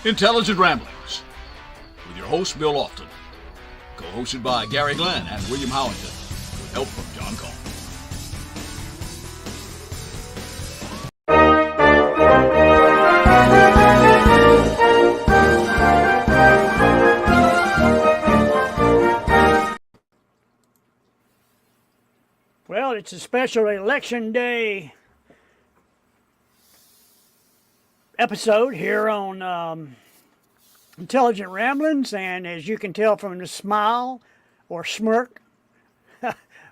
Intelligent Ramblings with your host, Bill Lofton. Co-hosted by Gary Glenn and William Howington with help from John Cole. Well, it's a special election day episode here on Intelligent Ramblings, and as you can tell from the smile or smirk,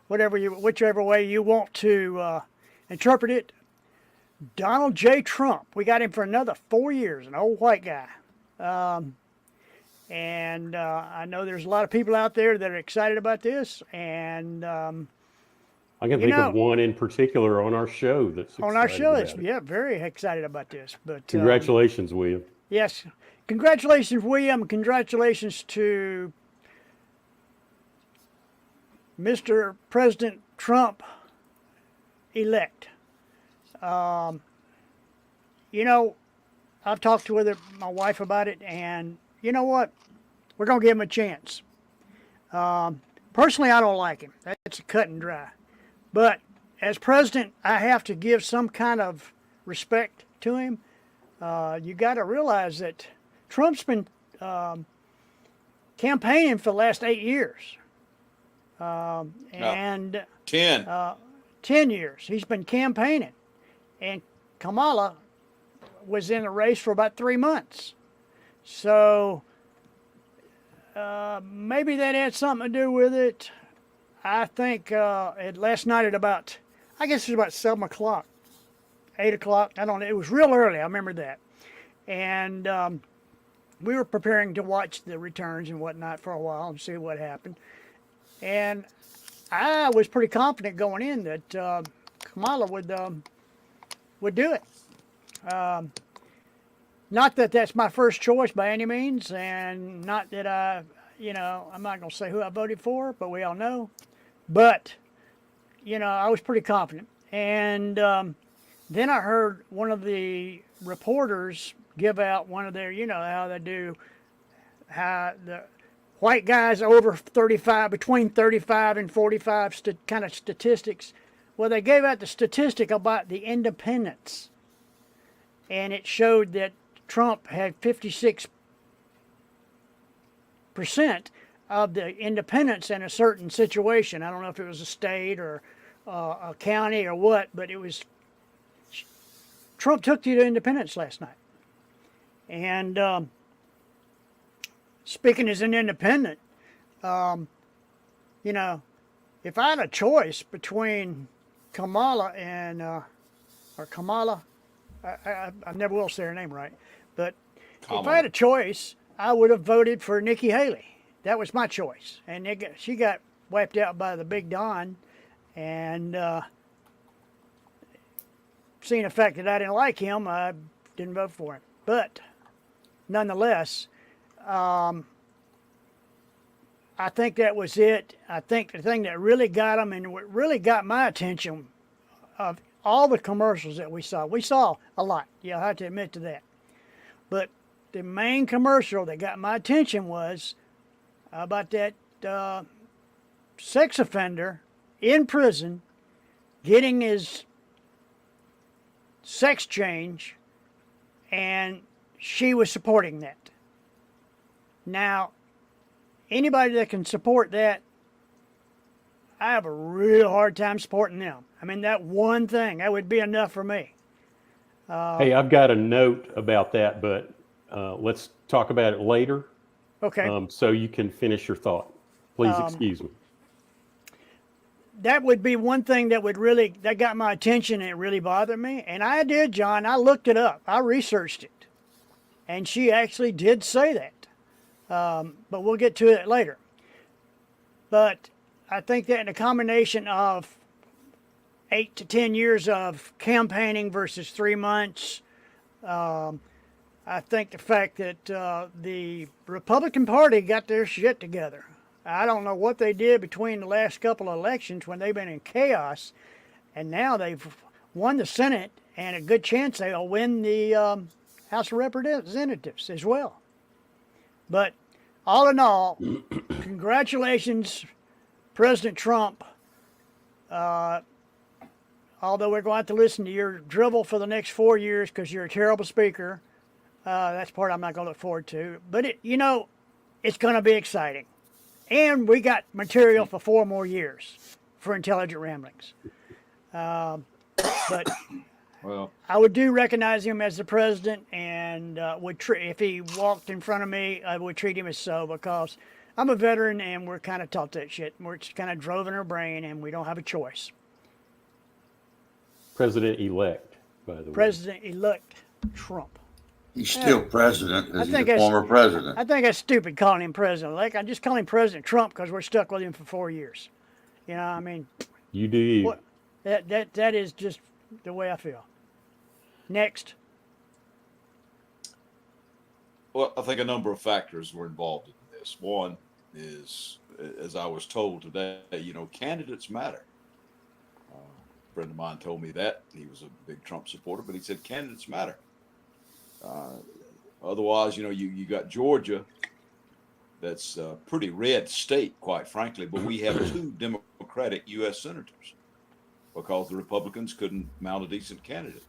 whichever way you want to interpret it, Donald J. Trump. We got him for another 4 years, an old white guy. And I know there's a lot of people out there that are excited about this, and I can think of one in particular on our show that's on our show. about it. Yeah, very excited about this. But Congratulations, William. yes, congratulations, William. Congratulations to Mr. President Trump elect. You know, I've talked with my wife about it, and you know what? We're gonna give him a chance. Personally, I don't like him. That's cut and dry. But as president, I have to give some kind of respect to him. You got to realize that Trump's been campaigning for the last 8 years. And 10. 10 years. He's been campaigning. And Kamala was in the race for about 3 months. So maybe that had something to do with it. I think last night at about, I guess it was about 7 o'clock, 8 o'clock, I don't know. It was real early, I remember that. And we were preparing to watch the returns and whatnot for a while and see what happened. And I was pretty confident going in that Kamala would do it. Not that that's my first choice by any means, and not that I'm not going to say who I voted for, but we all know. But, I was pretty confident. And then I heard one of the reporters give out one of their, how they do, how the white guys over 35, between 35 and 45 kind of statistics. Well, they gave out the statistic about the independents. And it showed that Trump had 56% of the independents in a certain situation. I don't know if it was a state or a county or what, but it was Trump took the independents last night. And speaking as an independent, if I had a choice between Kamala and Kamala, I never will say her name right, but if I had a choice, I would have voted for Nikki Haley. That was my choice. And she got wiped out by the Big Don. And seeing the fact that I didn't like him, I didn't vote for him. But nonetheless, I think that was it. I think the thing that really got him and what really got my attention of all the commercials that we saw a lot. Yeah, I have to admit to that. But the main commercial that got my attention was about that sex offender in prison getting his sex change, and she was supporting that. Now, anybody that can support that, I have a real hard time supporting them. I mean, that one thing, that would be enough for me. Hey, I've got a note about that, but let's talk about it later. Okay. So you can finish your thought. Please excuse me. That would be one thing that got my attention and it really bothered me. And I did, John. I looked it up. I researched it. And she actually did say that. But we'll get to it later. But I think that in a combination of 8 to 10 years of campaigning versus 3 months, I think the fact that the Republican Party got their shit together. I don't know what they did between the last couple of elections when they've been in chaos, and now they've won the Senate and a good chance they'll win the House of Representatives as well. But all in all, congratulations, President Trump. Although we're going to have to listen to your drivel for the next 4 years because you're a terrible speaker, that's part I'm not going to look forward to. But it's going to be exciting, and we got material for 4 more years for Intelligent Ramblings. But Well, I would recognize him as the president, and if he walked in front of me, I would treat him as so, because I'm a veteran and we're kind of taught that shit. We're just kind of drove in our brain and we don't have a choice. President-elect, by the way. President-elect Trump. He's still president. I He's think the former president. I think that's stupid calling him president-elect. I just call him President Trump because we're stuck with him for 4 years. I mean, You do you. what, that is just the way I feel. Next. well, I think a number of factors were involved in this. One is, as I was told today, candidates matter. A friend of mine told me that. He was a big Trump supporter, but he said candidates matter. Otherwise, you got Georgia. That's a pretty red state, quite frankly, but we have 2 Democratic U.S. senators because the Republicans couldn't mount a decent candidate.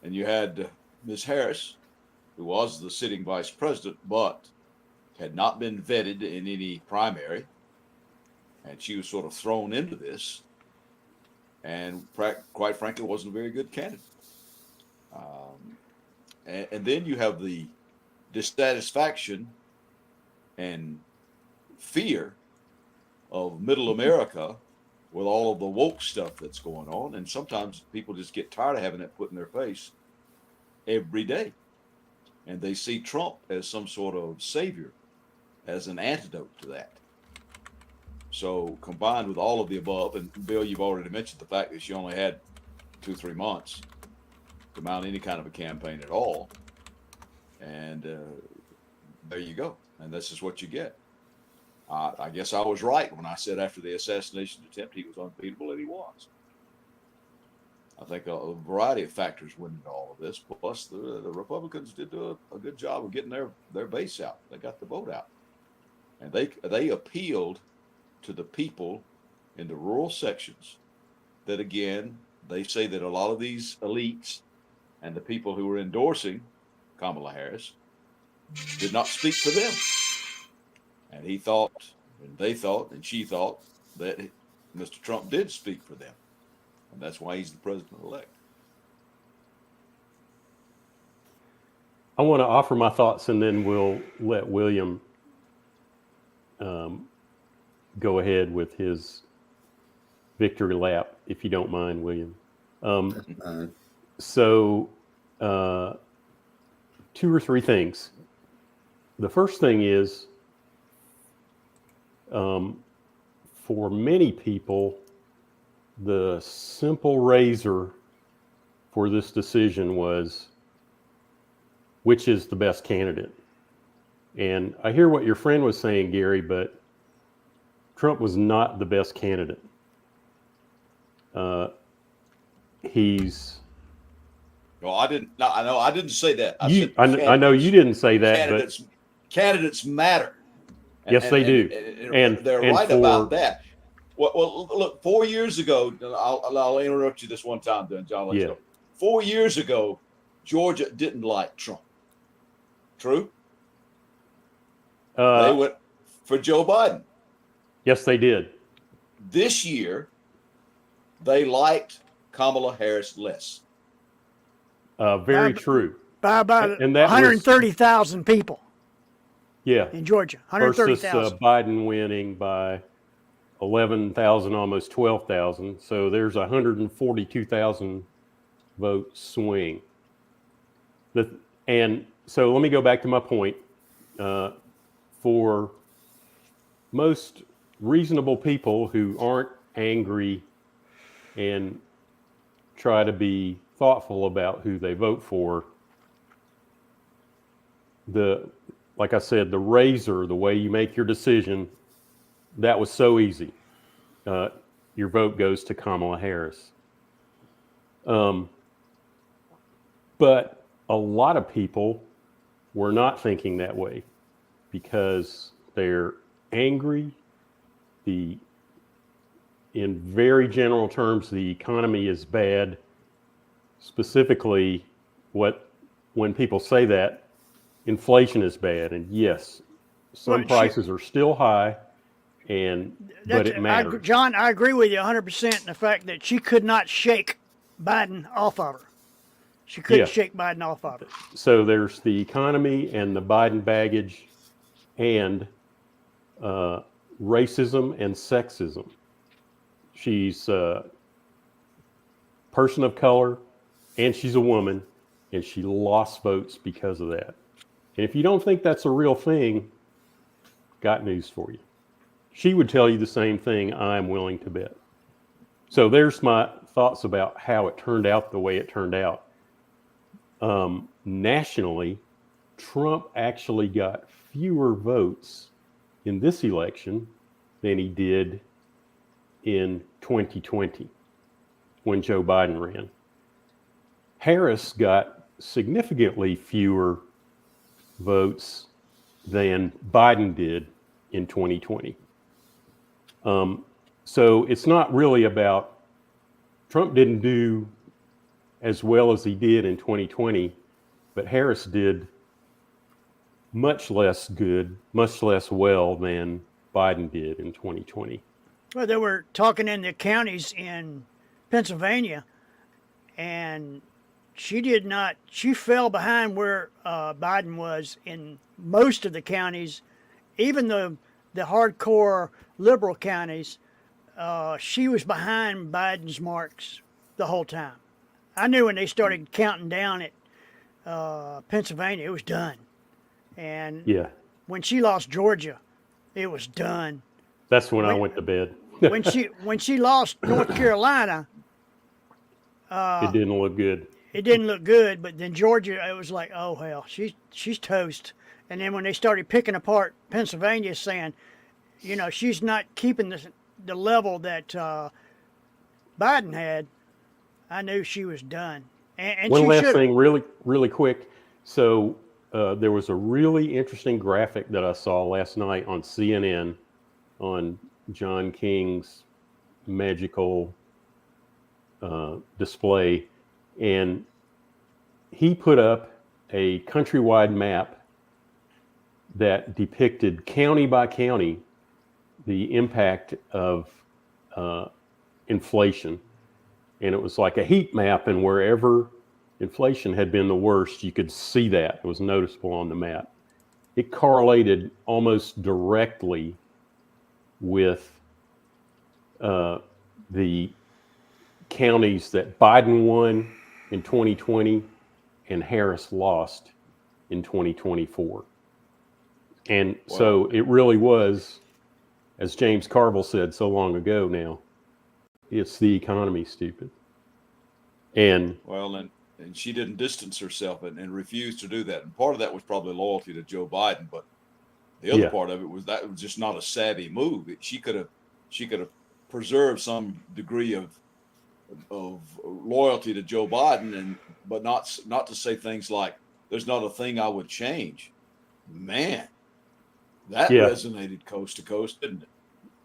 And you had Ms. Harris, who was the sitting vice president, but had not been vetted in any primary. And she was sort of thrown into this and quite frankly wasn't a very good candidate. And then you have the dissatisfaction and fear of middle America with all of the woke stuff that's going on. And sometimes people just get tired of having that put in their face every day. And they see Trump as some sort of savior, as an antidote to that. So combined with all of the above, and Bill, you've already mentioned the fact that she only had 2-3 months to mount any kind of a campaign at all. And there you go. And this is what you get. I guess I was right when I said after the assassination attempt he was unbeatable, and he was. I think a variety of factors went into all of this. Plus, the Republicans did do a good job of getting their base out. They got the vote out. And they appealed to the people in the rural sections that, again, they say that a lot of these elites and the people who were endorsing Kamala Harris did not speak for them. And he thought, and they thought, and she thought that Mr. Trump did speak for them. And that's why he's the president-elect. I want to offer my thoughts, and then we'll let William go ahead with his victory lap, if you don't mind, William. So 2 or 3 things. The first thing is, for many people, the simple razor for this decision was, which is the best candidate? And I hear what your friend was saying, Gary, but Trump was not the best candidate. He's. Well, I didn't. No, I know I didn't say that. I know you didn't say that, but candidates matter. Yes, they do, and they're right about that. Well, look, 4 years ago, I'll interrupt you this one time, then, John. Let's go. 4 years ago, Georgia didn't like Trump. True? They went for Joe Biden. Yes, they did. This year, they liked Kamala Harris less. Very true. By about And that 130,000 people Yeah. in Georgia. Versus 130,000. Biden winning by 11,000, almost 12,000. So there's 142,000 vote swing. And so let me go back to my point. For most reasonable people who aren't angry and try to be thoughtful about who they vote for, like I said, the razor, the way you make your decision, that was so easy. Your vote goes to Kamala Harris. But a lot of people were not thinking that way because they're angry. In very general terms, the economy is bad. Specifically, when people say that, inflation is bad. And yes, some Well, prices are still high, but it matters. John, I agree with you 100% in the fact that she could not shake Biden off of her. She couldn't Yeah. shake Biden off of her. So there's the economy and the Biden baggage and racism and sexism. She's a person of color and she's a woman, and she lost votes because of that. And if you don't think that's a real thing, got news for you. She would tell you the same thing, I'm willing to bet. So there's my thoughts about how it turned out the way it turned out. Nationally, Trump actually got fewer votes in this election than he did in 2020 when Joe Biden ran. Harris got significantly fewer votes than Biden did in 2020. So it's not really about, Trump didn't do as well as he did in 2020, but Harris did much less good, much less well than Biden did in 2020. Well, they were talking in the counties in Pennsylvania, and she fell behind where Biden was in most of the counties, even the hardcore liberal counties. She was behind Biden's marks the whole time. I knew when they started counting down at Pennsylvania, it was done. And Yeah, when she lost Georgia, it was done. that's when I went to bed. When she lost North Carolina, It didn't look good. it didn't look good. But then Georgia, it was like, oh hell, she's toast. And then when they started picking apart Pennsylvania, saying, you know, she's not keeping the level that Biden had, I knew she was done. And One she last should've- thing, really quick. So there was a really interesting graphic that I saw last night on CNN on John King's magical display, and he put up a countrywide map that depicted county by county the impact of inflation. And it was like a heat map, and wherever inflation had been the worst, you could see that. It was noticeable on the map. It correlated almost directly with the counties that Biden won in 2020 and Harris lost in 2024. And so it really was, as James Carville said so long ago now, it's the economy, stupid. And Well, and she didn't distance herself and refused to do that. And part of that was probably loyalty to Joe Biden, but the other Yeah. part of it was that it was just not a savvy move. She could have preserved some degree of loyalty to Joe Biden, but not to say things like, "There's not a thing I would change." Man, that Yeah. resonated coast to coast, didn't it?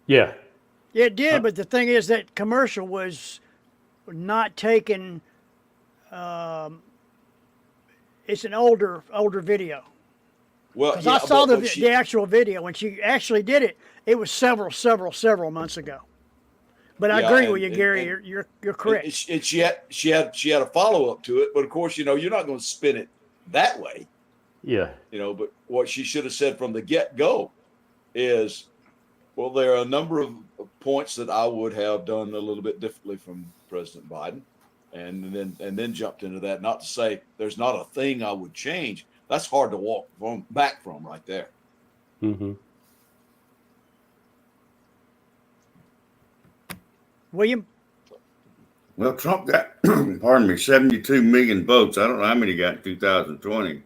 yeah, Yeah, it did, but the thing is that commercial was not taken. It's an older video. Well, Because yeah, I saw but she- the actual video when she actually did it. It was several months ago. But I Yeah, agree with you, and- Gary. and- You're correct. And she had a follow up to it, but of course, you know, you're not going to spin it that way. yeah, You know, but what she should have said from the get go is, well, there are a number of points that I would have done a little bit differently from President Biden, and then jumped into that. Not to say there's not a thing I would change. That's hard to walk back from right there. hmm William, Well, Trump got, pardon me, 72 million votes. I don't know how many he got in 2020,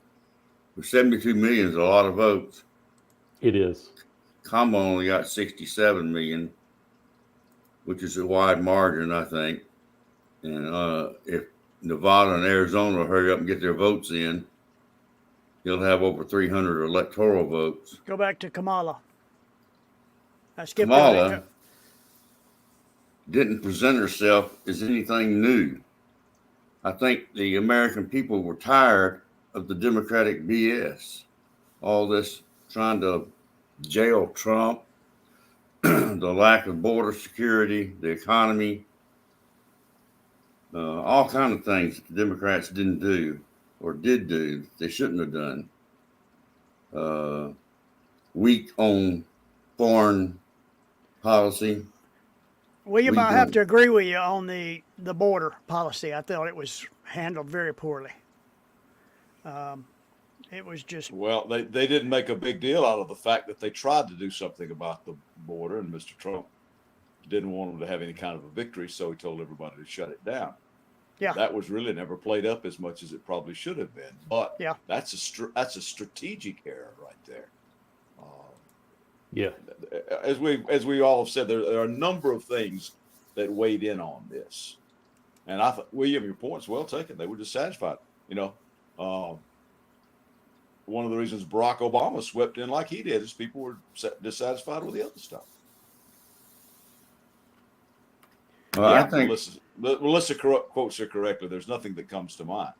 but 72 million is a lot of votes. it is. Kamala only got 67 million, which is a wide margin, I think. And if Nevada and Arizona will hurry up and get their votes in, he'll have over 300 electoral votes. Go back to Kamala. I skipped over Kamala that. didn't present herself as anything new. I think the American people were tired of the Democratic BS. All this trying to jail Trump, the lack of border security, the economy, all kind of things that the Democrats didn't do or did do they shouldn't have done. Weak on foreign policy. William, We I have don't- to agree with you on the border policy. I thought it was handled very poorly. It was just Well, they didn't make a big deal out of the fact that they tried to do something about the border, and Mr. Trump didn't want them to have any kind of a victory, so he told everybody to shut it down. yeah. That was really never played up as much as it probably should have been. But Yeah. that's a strategic error right there. Yeah. As we all have said, there are a number of things that weighed in on this, and I thought, William, your point's well taken. They were dissatisfied. One of the reasons Barack Obama swept in like he did is people were dissatisfied with the other stuff. Well, I think Melissa quotes her correctly. There's nothing that comes to mind.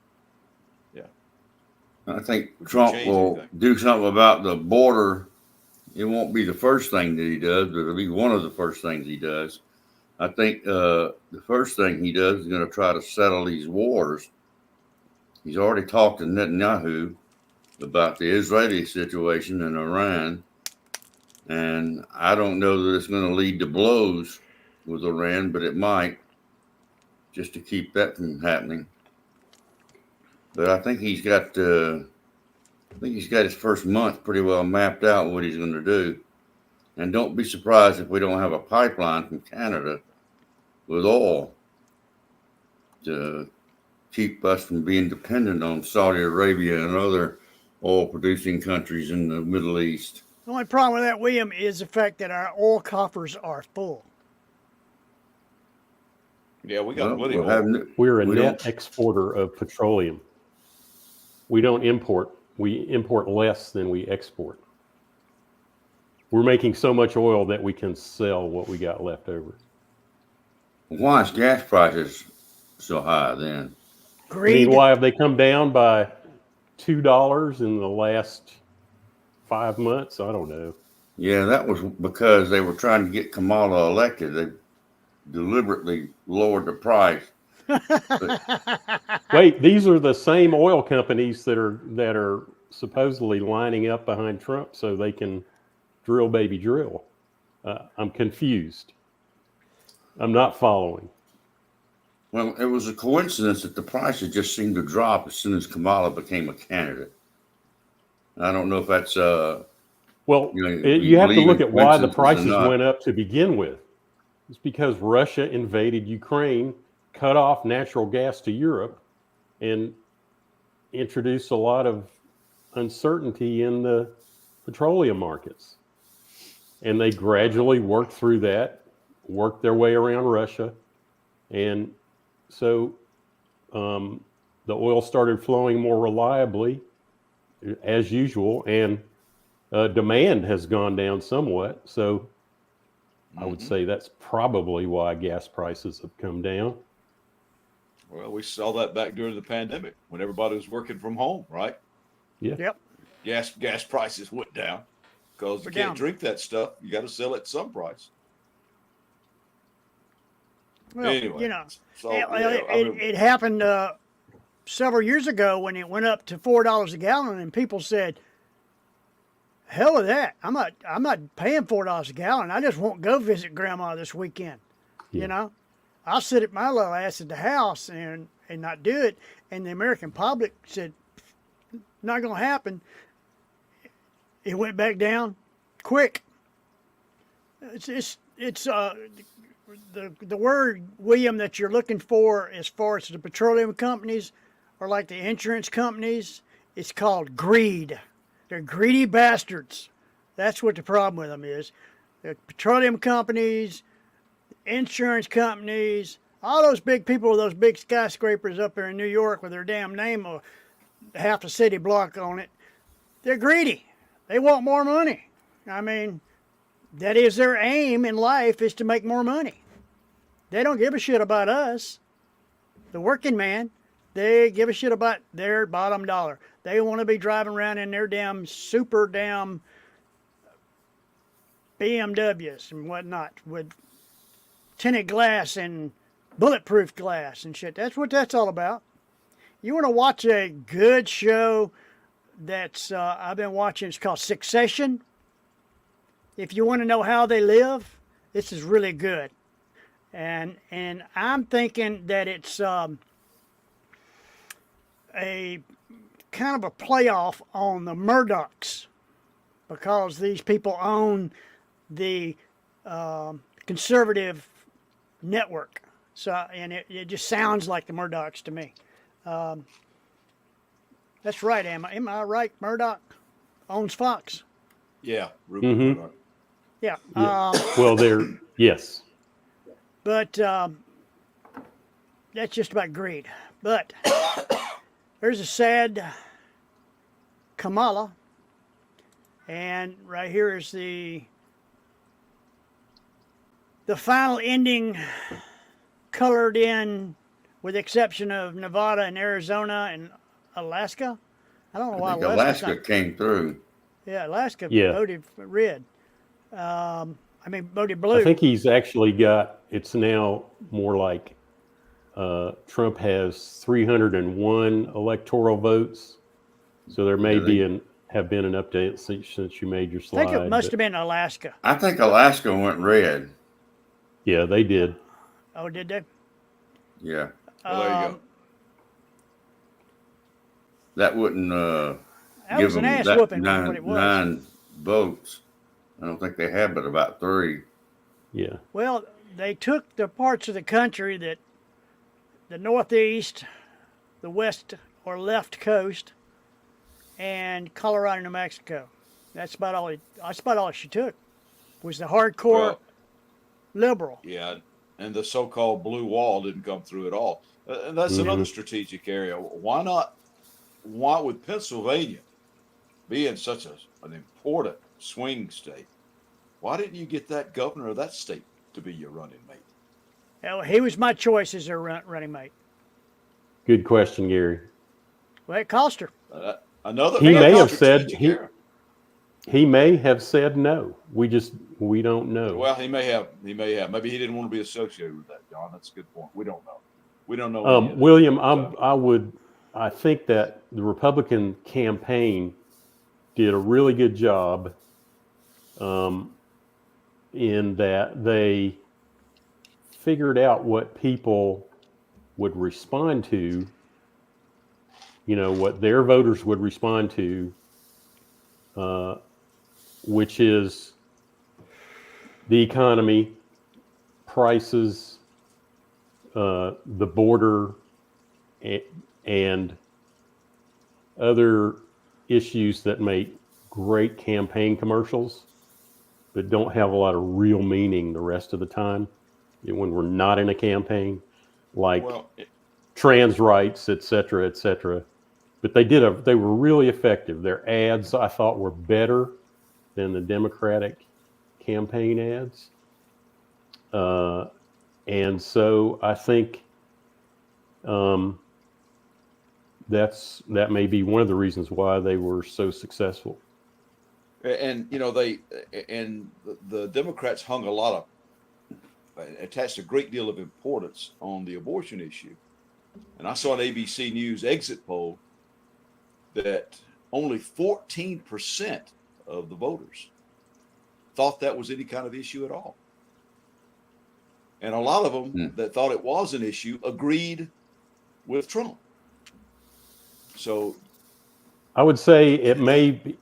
Trump change will anything. do something about the border. It won't be the first thing that he does, but it'll be one of the first things he does. I think the first thing he does is going to try to settle these wars. He's already talked to Netanyahu about the Israeli situation in Iran, and I don't know that it's going to lead to blows with Iran, but it might, just to keep that from happening. But I think he's got his first month pretty well mapped out what he's going to do. And don't be surprised if we don't have a pipeline from Canada with oil to keep us from being dependent on Saudi Arabia and other oil producing countries in the Middle East. The only problem with that, William, is the fact that our oil coffers are full. Yeah, we got Well, plenty we'll of have oil. n- We're a we net don't- exporter of petroleum. We don't import. We import less than we export. We're making so much oil that we can sell what we got left over. Why is gas prices so high then? I mean, Greed. why have they come down by $2 in the last 5 months? I don't know. Yeah, that was because they were trying to get Kamala elected. They deliberately lowered the price. Wait, these are the same oil companies that are supposedly lining up behind Trump so they can drill, baby, drill. I'm confused. I'm not following. Well, it was a coincidence that the prices just seemed to drop as soon as Kamala became a candidate. I don't know if that's Well, You know, you have to believe look in at why the coincidences or prices not. went up to begin with. It's because Russia invaded Ukraine, cut off natural gas to Europe, and introduced a lot of uncertainty in the petroleum markets. And they gradually worked through that, worked their way around Russia. And so the oil started flowing more reliably, as usual, and demand has gone down somewhat. So I would say that's probably why gas prices have come down. Well, we saw that back during the pandemic when everybody was working from home, right? Yep. Gas prices went down because you We're can't down. drink that stuff. You got to sell it at some price. Well, Anyway, you know, so, it, yeah, I mean, it happened several years ago when it went up to $4 a gallon, and people said, "Hell with that! I'm not paying $4 a gallon. I just won't go visit Grandma this weekend. Yeah. You know, I'll sit at my little ass at the house and not do it." And the American public said, "Not gonna happen." It went back down quick. It's the word, William, that you're looking for as far as the petroleum companies or like the insurance companies. It's called greed. They're greedy bastards. That's what the problem with them is. The petroleum companies, insurance companies, All those big people with those big skyscrapers up there in New York with their damn name of half a city block on it, they're greedy. They want more money. I mean, that is their aim in life, is to make more money. They don't give a shit about us, the working man. They give a shit about their bottom dollar. They want to be driving around in their damn super damn BMWs and whatnot with tinted glass and bulletproof glass and shit. That's what that's all about. You want to watch a good show that's I've been watching. It's called Succession. If you want to know how they live, this is really good. And I'm thinking that it's a kind of a playoff on the Murdochs, because these people own the conservative network. So, and it just sounds like the Murdochs to me. That's right, am I right? Murdoch owns Fox. Yeah, Rupert Murdoch. Yeah. Yeah. Well, yes. But that's just about greed. But there's a sad Kamala, and right here is the final ending, colored in, with the exception of Nevada and Arizona and Alaska. I don't know why I think Alaska came through. Yeah, Alaska Yeah. voted red. Voted blue. I think he's actually got, it's now more like Trump has 301 electoral votes. So there may have been an update since you made your slide. I think it must have been Alaska. I think Alaska went red. Yeah, they did. Oh, did they? Yeah. Well, there you go. That wouldn't That give was an them ass that whooping, what it was. 9 votes. I don't think they had but about 3. Yeah. Well, they took the parts of the country that the Northeast, the West or left coast, and Colorado, New Mexico. That's about all she took, was the hardcore liberal. Yeah, and the so-called blue wall didn't come through at all. And that's another strategic area. Why would Pennsylvania, being such an important swing state, why didn't you get that governor of that state to be your running mate? Hell, he was my choice as their running mate. Good question, Gary. Well, it cost her. He may have said he may have said no. We don't know. Well, he may have. Maybe he didn't want to be associated with that, John. That's a good point. We don't know. We don't know. William, I think that the Republican campaign did a really good job in that they figured out what people would respond to, what their voters would respond to, which is the economy, prices, the border, and other issues that make great campaign commercials, but don't have a lot of real meaning the rest of the time when we're not in a campaign, like trans rights, et cetera, et cetera. But they were really effective. Their ads, I thought, were better than the Democratic campaign ads. And so I think that may be one of the reasons why they were so successful. And the Democrats attached a great deal of importance on the abortion issue. And I saw an ABC News exit poll that only 14% of the voters thought that was any kind of issue at all. And a lot of them that thought it was an issue agreed with Trump. So I would say it may be.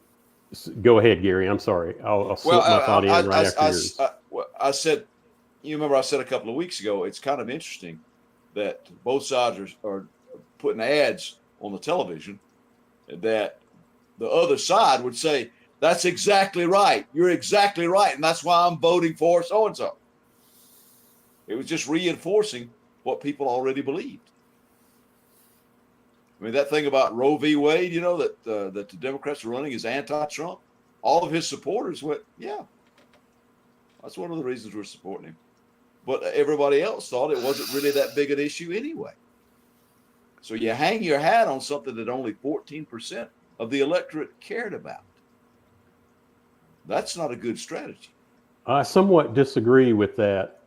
Go ahead, Gary. I'm sorry. I'll slip my thought in right after yours. I said, you remember I said a couple of weeks ago, it's kind of interesting that both sides are putting ads on the television that the other side would say, that's exactly right. You're exactly right. And that's why I'm voting for so-and-so. It was just reinforcing what people already believed. I mean, that thing about Roe v. Wade, you know, that the Democrats are running is anti-Trump. All of his supporters went, yeah, that's one of the reasons we're supporting him. But everybody else thought it wasn't really that big an issue anyway. So you hang your hat on something that only 14% of the electorate cared about. That's not a good strategy. I somewhat disagree with that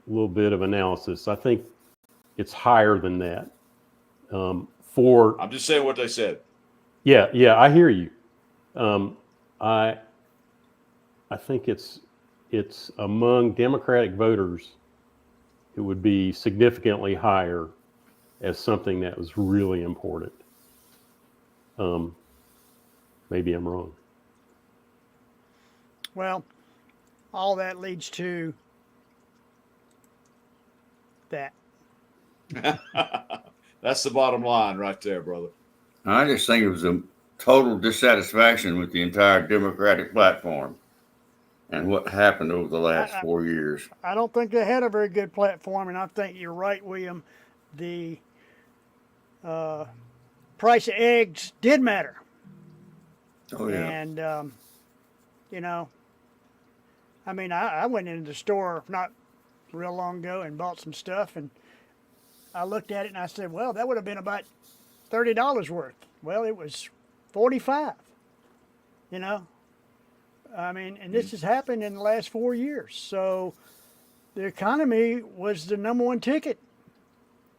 little bit of analysis. I think it's higher than that. I'm just saying what they said. Yeah, I hear you. I think it's among Democratic voters, it would be significantly higher as something that was really important. Maybe I'm wrong. Well, all that leads to that. That's the bottom line right there, brother. I just think it was a total dissatisfaction with the entire Democratic platform and what happened over the last 4 years. I don't think they had a very good platform, and I think you're right, William. The price of eggs did matter. Oh, yeah. And, you know, I mean, I went into the store not real long ago and bought some stuff, and I looked at it and I said, well, that would have been about $30 worth. Well, it was 45, you know. I mean, and this has happened in the last 4 years. So the economy was the number one ticket.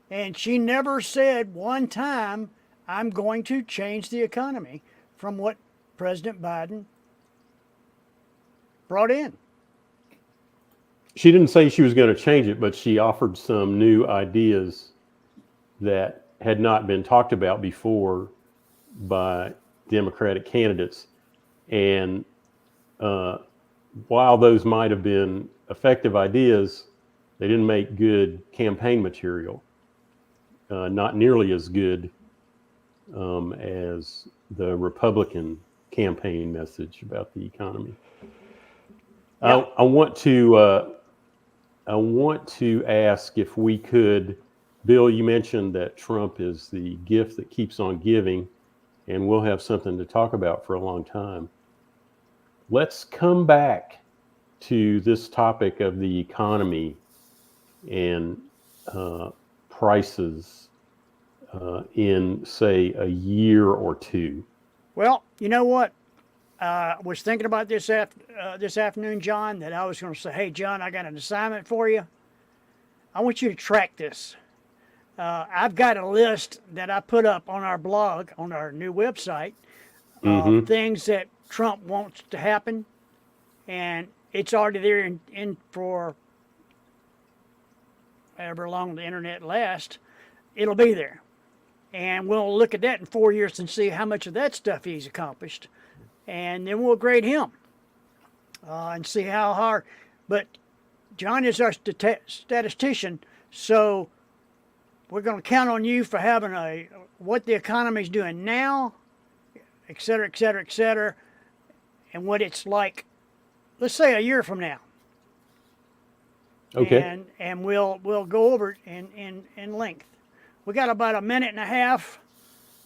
And she never said one time, I'm going to change the economy from what President Biden brought in. She didn't say she was going to change it, but she offered some new ideas that had not been talked about before by Democratic candidates. And while those might have been effective ideas, they didn't make good campaign material. Not nearly as good as the Republican campaign message about the economy. Yep. I want to ask if we could, Bill, you mentioned that Trump is the gift that keeps on giving, and we'll have something to talk about for a long time. Let's come back to this topic of the economy and prices in, say, a year or two. Well, you know what? I was thinking about this afternoon, John, that I was going to say, hey, John, I got an assignment for you. I want you to track this. I've got a list that I put up on our blog, on our new website, things that Trump wants to happen, and it's already there in for however long the internet lasts. It'll be there. And we'll look at that in 4 years and see how much of that stuff he's accomplished. And then we'll grade him and see how hard. But John is our statistician, so we're going to count on you for having what the economy is doing now, et cetera, et cetera, et cetera, and what it's like, let's say, a year from now. Okay. And we'll go over it in length. We got about a minute and a half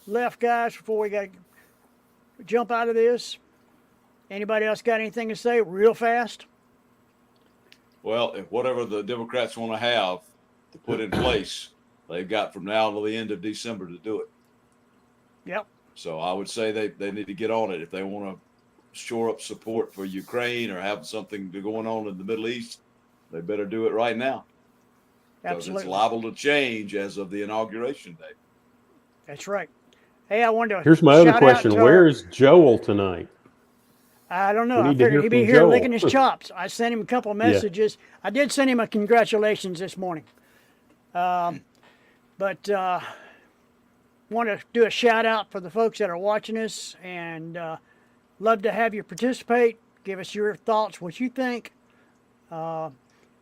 left, guys, before we got to jump out of this. Anybody else got anything to say real fast? Well, if whatever the Democrats want to have to put in place, they've got from now to the end of December to do it. Yep. So I would say they need to get on it. If they want to shore up support for Ukraine or have something going on in the Middle East, they better do it right now. Because Absolutely. it's liable to change as of the inauguration day. That's right. Hey, I wanted to Here's my other shout question. out to Where's Joel tonight? I don't know. We I need to figured hear he'd be from here Joel. licking his chops. I sent him a couple of messages. I did send him a congratulations this morning. But want to do a shout out for the folks that are watching us, and love to have you participate. Give us your thoughts, what you think.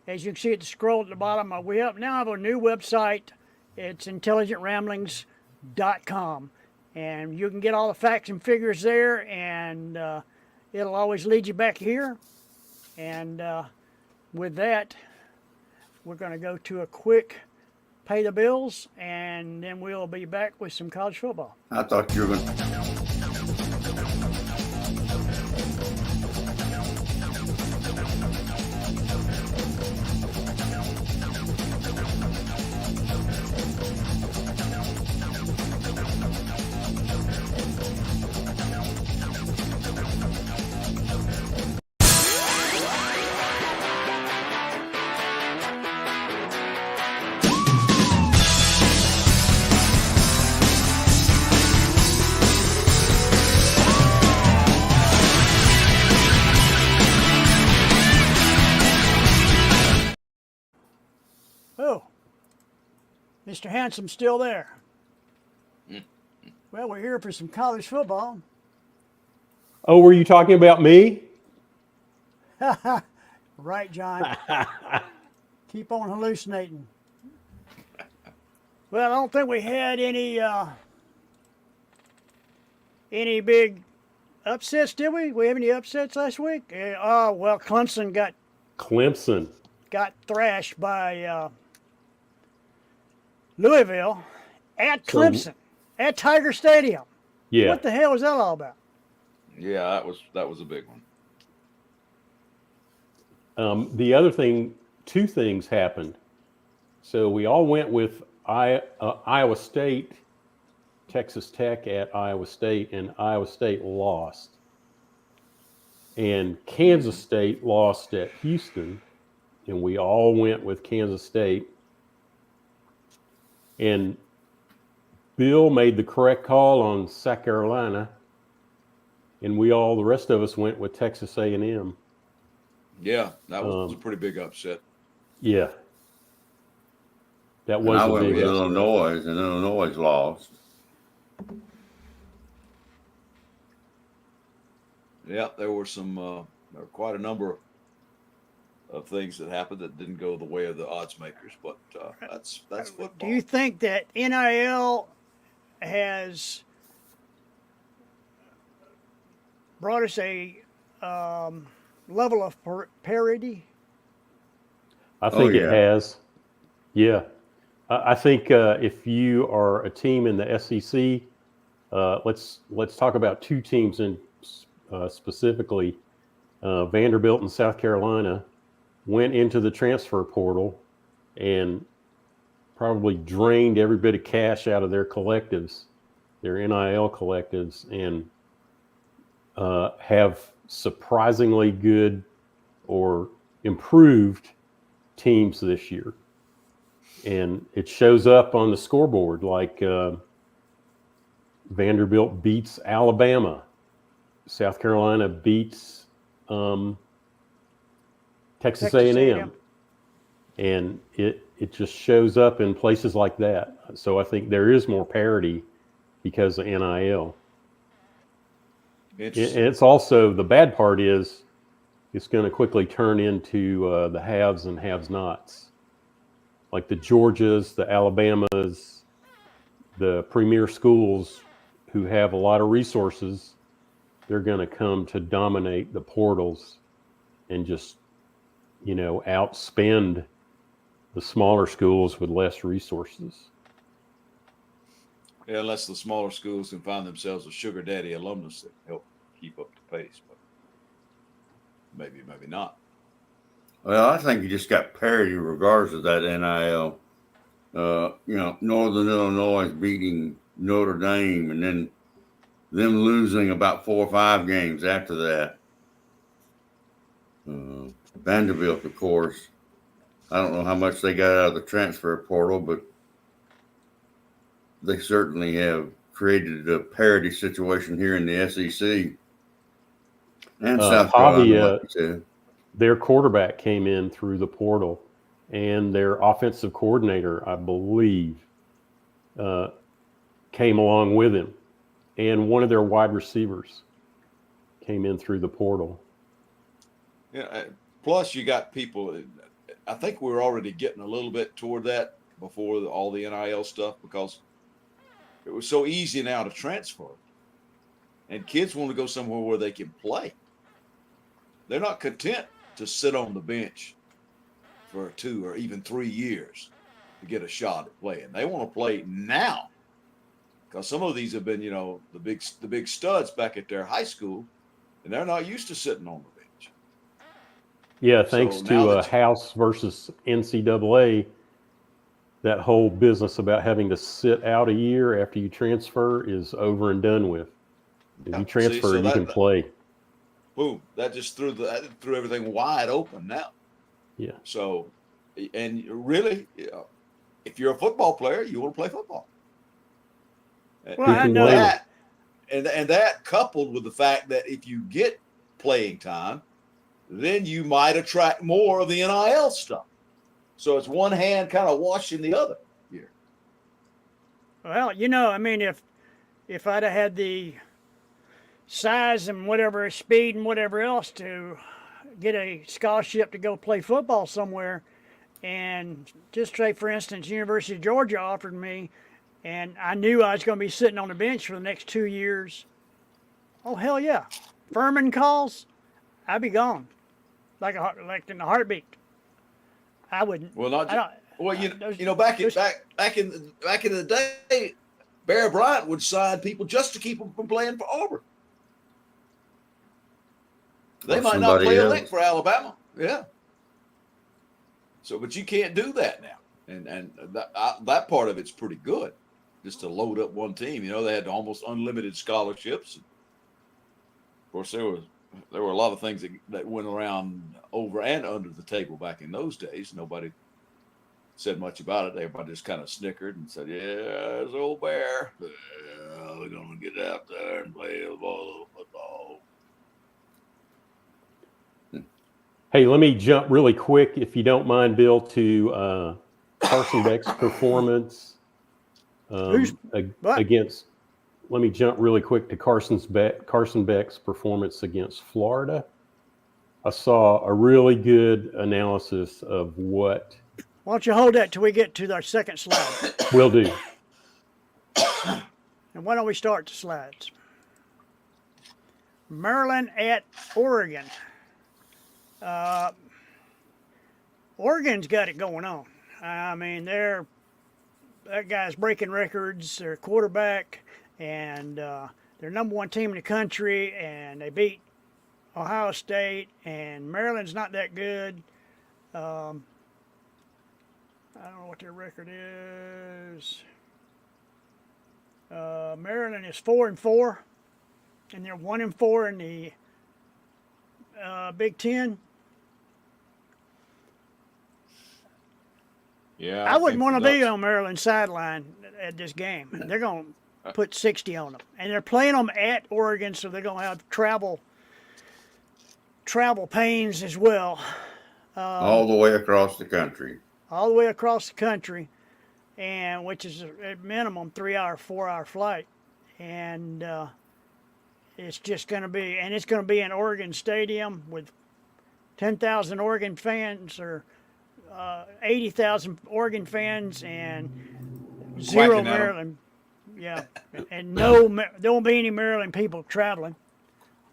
As you can see at the scroll at the bottom, we now have a new website. It's intelligentramblings.com. And you can get all the facts and figures there, and it'll always lead you back here. And with that, we're going to go to a quick pay the bills, and then we'll be back with some college football. I thought you were going to. Oh, Mr. Hansom's still there. Well, we're here for some college football. Oh, were you talking about me? Right, John. Keep on hallucinating. Well, I don't think we had any big upsets, did we? We have any upsets last week? Well, Clemson Clemson. got thrashed by Louisville at Clemson at Tiger Stadium. Yeah. What the hell was that all about? Yeah, that was a big one. The other thing, two things happened. So we all went with Iowa State, Texas Tech at Iowa State, and Iowa State lost. And Kansas State lost at Houston, and we all went with Kansas State. And Bill made the correct call on South Carolina, and the rest of us went with Texas A&M. Yeah, that was a pretty big upset. Yeah. That And was I a went big with upset. Illinois, and Illinois lost. Yeah, there were quite a number of things that happened that didn't go the way of the odds makers, but that's football. Do you think that NIL has brought us a level of parity? I think yeah. it has. Yeah. I think if you are a team in the SEC, let's talk about two teams specifically. Vanderbilt and South Carolina went into the transfer portal and probably drained every bit of cash out of their collectives, their NIL collectives, and have surprisingly good or improved teams this year. And it shows up on the scoreboard, like Vanderbilt beats Alabama. South Carolina beats Texas A&M. And it just shows up in places like that. So I think there is more parity because of NIL. It's also, the bad part is it's going to quickly turn into the haves and have-nots. Like the Georgias, the Alabamas, the premier schools who have a lot of resources, they're going to come to dominate the portals and just, outspend the smaller schools with less resources. Yeah, unless the smaller schools can find themselves a sugar daddy alumnus that help keep up the pace, but maybe not. Well, I think you just got parity regardless of that NIL. Northern Illinois beating Notre Dame and then them losing about 4 or 5 games after that. Vanderbilt, of course, I don't know how much they got out of the transfer portal, but they certainly have created a parity situation here in the SEC. And South Carolina, like you said. Their quarterback came in through the portal, and their offensive coordinator, I believe, came along with him. And one of their wide receivers came in through the portal. Yeah. Plus, you got people. I think we're already getting a little bit toward that before all the NIL stuff, because it was so easy now to transfer, and kids want to go somewhere where they can play. They're not content to sit on the bench for 2 or even 3 years. to get a shot at playing. They want to play now, because some of these have been, the big studs back at their high school, and they're not used to sitting on the bench. Yeah, thanks So now to that House versus NCAA, that whole business about having to sit out a year after you transfer is over and done with. If you transfer, so you can play. Boom! That just threw everything wide open now. Yeah. So, and really, if you're a football player, you want to play football. Well, I can know blame 'em? that, and that coupled with the fact that if you get playing time, then you might attract more of the NIL stuff. So it's one hand kind of washing the other here. Well, I mean, if I'd have had the size and whatever speed and whatever else to get a scholarship to go play football somewhere, and just say, for instance, University of Georgia offered me, and I knew I was going to be sitting on the bench for the next 2 years. Oh, hell yeah! Furman calls, I'd be gone, like in a heartbeat. I wouldn't. Well, not I don't- well, back in the day, Barry Bryant would sign people just to keep them from playing for Auburn. They Or might not somebody play a else. lick for Alabama. Yeah. So, but you can't do that now, and that part of it's pretty good, just to load up one team. They had almost unlimited scholarships. Of course, there were a lot of things that went around over and under the table back in those days. Nobody said much about it. Everybody just kind of snickered and said, "Yeah, there's old Bear. Yeah, we're gonna get out there and play a ball of football." Hey, let me jump really quick, if you don't mind, Bill, to Carson Beck's performance What? against. Let me jump really quick to Carson Beck's performance against Florida. I saw a really good analysis of what Why don't you hold that till we get to our second slide? we'll do. And why don't we start the slides? Maryland at Oregon. Oregon's got it going on. I mean, that guy's breaking records. Their quarterback, and they're number one team in the country, and they beat Ohio State. And Maryland's not that good. I don't know what their record is. Maryland is 4-4, and they're 1-4 in the Big Ten. Yeah, I wouldn't think want to the be Ducks- on Maryland's sideline at this game. They're going to put 60 on them, and they're playing them at Oregon, so they're going to have travel pains as well, All the way across the country. all the way across the country, and which is at minimum 3-hour, 4-hour flight, and it's just going to be, and it's going to be in Oregon Stadium with 10,000 Oregon fans or 80,000 Oregon fans and zero Quacking at 'em. Maryland. Yeah, and there won't be any Maryland people traveling.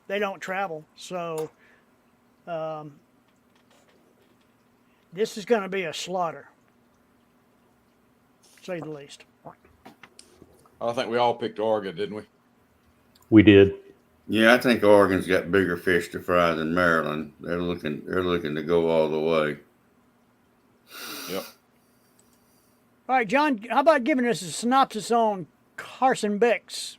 They don't travel, so this is going to be a slaughter, to say the least. I think we all picked Oregon, didn't we? We did. Yeah, I think Oregon's got bigger fish to fry than Maryland. They're looking to go all the way. Yep. All right, John, how about giving us a synopsis on Carson Beck's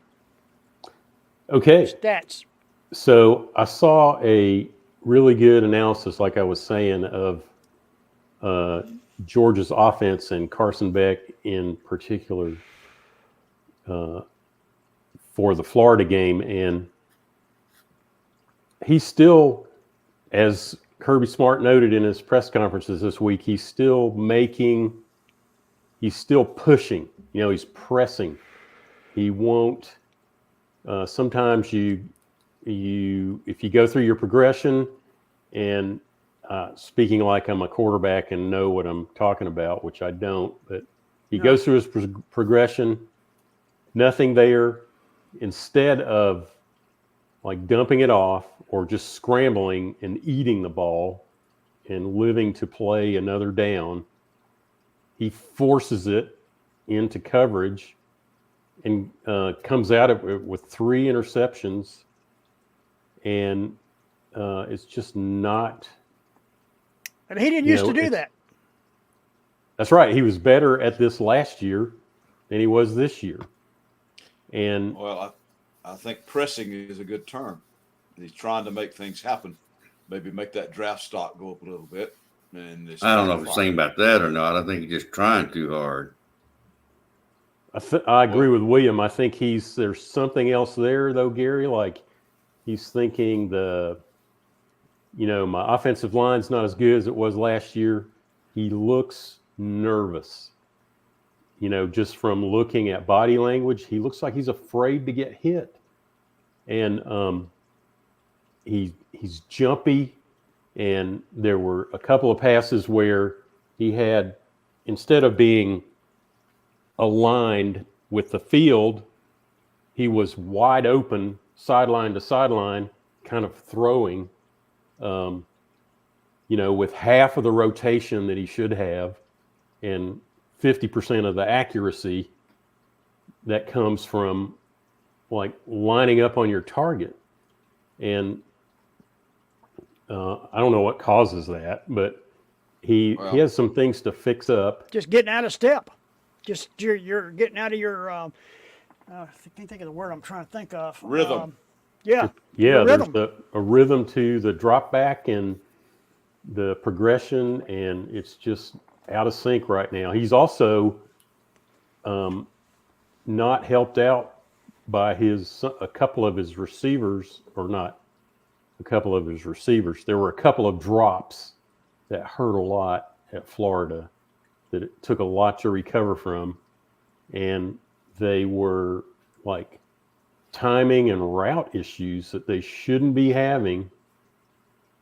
Okay. stats? So I saw a really good analysis, like I was saying, of Georgia's offense and Carson Beck in particular for the Florida game. And he's still, as Kirby Smart noted in his press conferences this week, he's still pushing, he's pressing. He won't, sometimes if you go through your progression, and speaking like I'm a quarterback and know what I'm talking about, which I don't, but he goes through his progression, nothing there. Instead of like dumping it off or just scrambling and eating the ball and living to play another down, he forces it into coverage and comes out of it with 3 interceptions, and it's just not. And he didn't used to do that. That's right. He was better at this last year than he was this year. And Well, I think pressing is a good term. He's trying to make things happen. Maybe make that draft stock go up a little bit. And I don't know if it's saying about that or not. I think he's just trying too hard. I agree with William. I think there's something else there though, Gary. Like he's thinking my offensive line's not as good as it was last year. He looks nervous. Just from looking at body language, he looks like he's afraid to get hit. And he's jumpy. And there were a couple of passes where he had, instead of being aligned with the field, he was wide open, sideline to sideline, kind of throwing, with half of the rotation that he should have and 50% of the accuracy that comes from like lining up on your target. And I don't know what causes that, but he has some things to fix up. Just getting out of step. Just you're getting out of your. I can't think of the word I'm trying to think of. Rhythm. Yeah. There's a rhythm to the drop back and the progression, and it's just out of sync right now. He's also not helped out by a couple of his receivers, or not a couple of his receivers. There were a couple of drops that hurt a lot at Florida that it took a lot to recover from. And they were like timing and route issues that they shouldn't be having.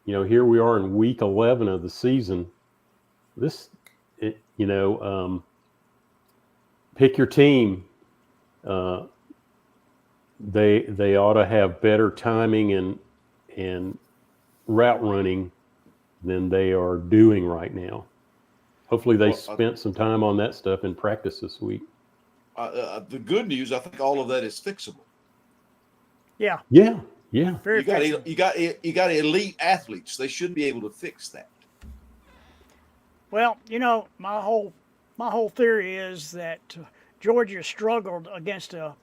Here we are in week 11 of the season. Pick your team. They ought to have better timing and route running than they are doing right now. Hopefully they spent some time on that stuff in practice this week. The good news, I think all of that is fixable. Yeah. Yeah. You got elite athletes. They should be able to fix that. Well, my whole theory is that Georgia struggled against a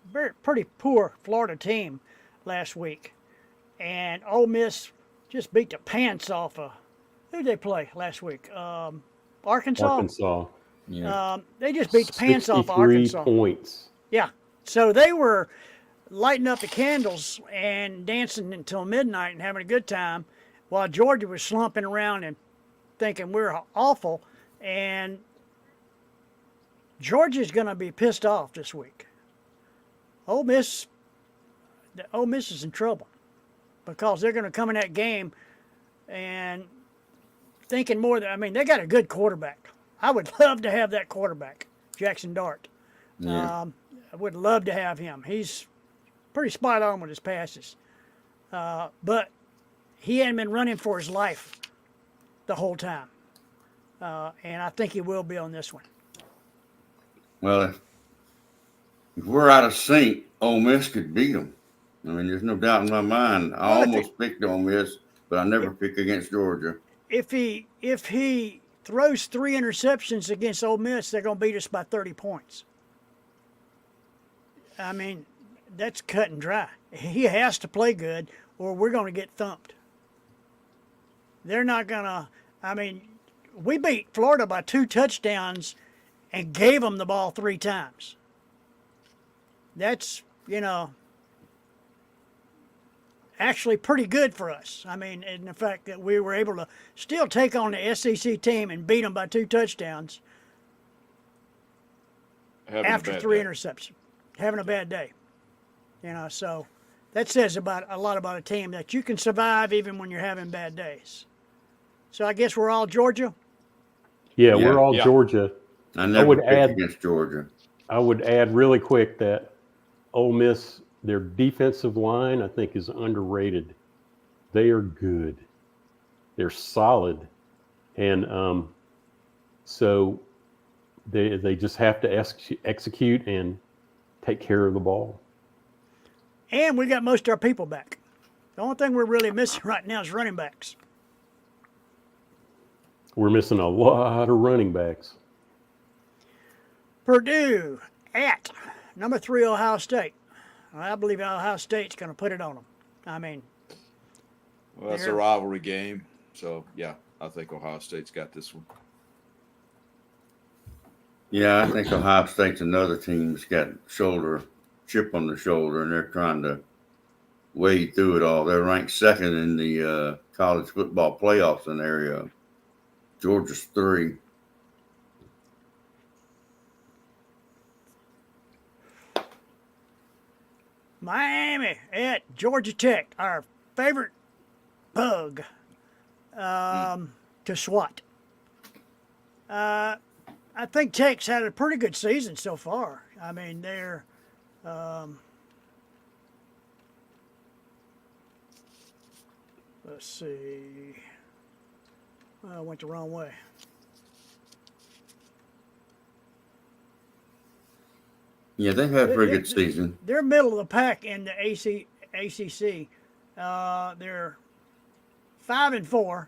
pretty poor Florida team last week, and Ole Miss just beat the pants off of. Who did they play last week? Arkansas. Yeah. They just beat the pants off of Arkansas. 63 points. Yeah. So they were lighting up the candles and dancing until midnight and having a good time, while Georgia was slumping around and thinking we're awful. And Georgia's going to be pissed off this week. Ole Miss is in trouble because they're going to come in that game and thinking more than, they got a good quarterback. I would love to have that quarterback, Jackson Dart. Yeah. I would love to have him. He's pretty spot on with his passes. But he hadn't been running for his life the whole time. And I think he will be on this one. Well, if we're out of sync, Ole Miss could beat them. There's no doubt in my mind. I almost picked Ole Miss, but I never pick against Georgia. If he throws 3 interceptions against Ole Miss, they're going to beat us by 30 points. That's cut and dry. He has to play good, or we're going to get thumped. They're not going to. We beat Florida by 2 touchdowns and gave them the ball 3 times. That's, actually pretty good for us. In the fact that we were able to still take on the SEC team and beat them by 2 touchdowns after 3 interceptions. Having a bad day. So that says a lot about a team, that you can survive even when you're having bad days. So I guess we're all Georgia? Yeah, we're all Georgia. I never pick against Georgia. I would add really quick that Ole Miss, their defensive line, I think, is underrated. They are good. They're solid. And so They just have to execute and take care of the ball. And we got most of our people back. The only thing we're really missing right now is running backs. We're missing a lot of running backs. Purdue at number 3 Ohio State. I believe Ohio State's going to put it on them. I mean, Well, that's a They're- rivalry game. So, yeah, I think Ohio State's got this one. Yeah, I think Ohio State's another team that's got chip on the shoulder, and they're trying to wade through it all. They're ranked second in the college football playoff scenario. Georgia's 3. Miami at Georgia Tech, our favorite bug to swat. I think Tech's had a pretty good season so far. I mean, they're let's see. I went the wrong way. Yeah, they've had a pretty good season. They're middle of the pack in the ACC. They're 5-4,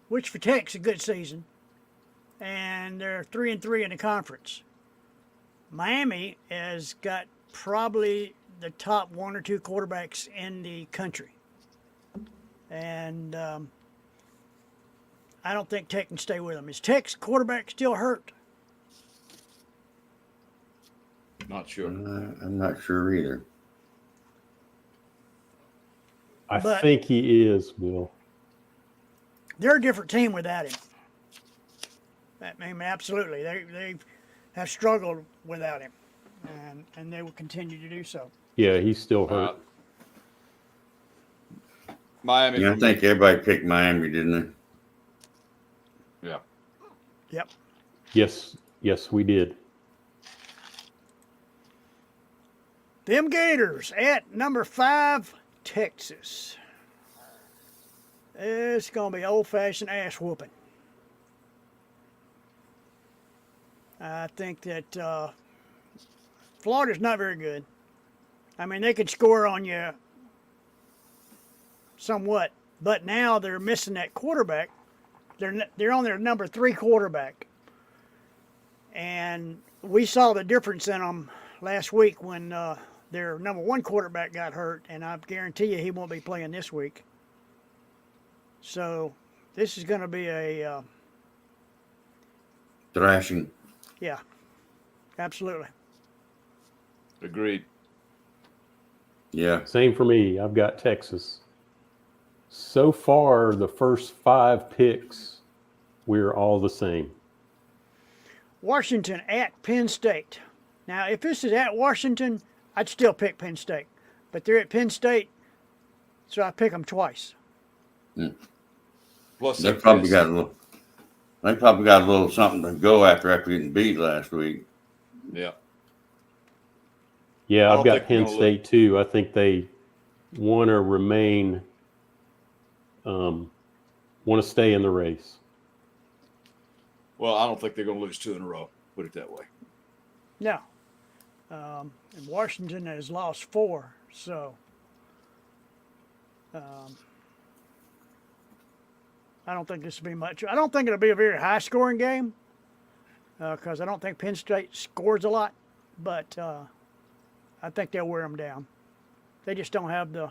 which for Tech's a good season, and they're 3-3 in the conference. Miami has got probably the top 1 or 2 quarterbacks in the country, and I don't think Tech can stay with them. Is Tech's quarterback still hurt? Not sure. I'm not sure either. I But- think he is, Bill. They're a different team without him. I mean, absolutely. They have struggled without him, and they will continue to do so. Yeah, he's still hurt. Miami. Yeah, I for think me. everybody picked Miami, didn't Yeah. Yep. Yes, we did. Them Gators at number 5, Texas. It's going to be old-fashioned ass whooping. I think that Florida's not very good. I mean, they could score on you somewhat, but now they're missing that quarterback. They're on their number 3 quarterback, and we saw the difference in them last week when their number 1 quarterback got hurt, and I guarantee you he won't be playing this week. So this is going to be a Thrashing. yeah, absolutely. Agreed. Yeah. Same for me. I've got Texas. So far, the first 5 picks, we're all the same. Washington at Penn State. Now, if this is at Washington, I'd still pick Penn State, but they're at Penn State, so I pick them twice. Plus, They probably got a little something to go after getting beat last week. Yeah. Yeah, I I've don't got think Penn they'll State too. I think they want to remain, want to stay in the race. Well, I don't think they're going to lose 2 in a row. Put it that way. No. And Washington has lost 4, so I don't think this will be much. I don't think it'll be a very high-scoring game because I don't think Penn State scores a lot, but I think they'll wear them down. They just don't have the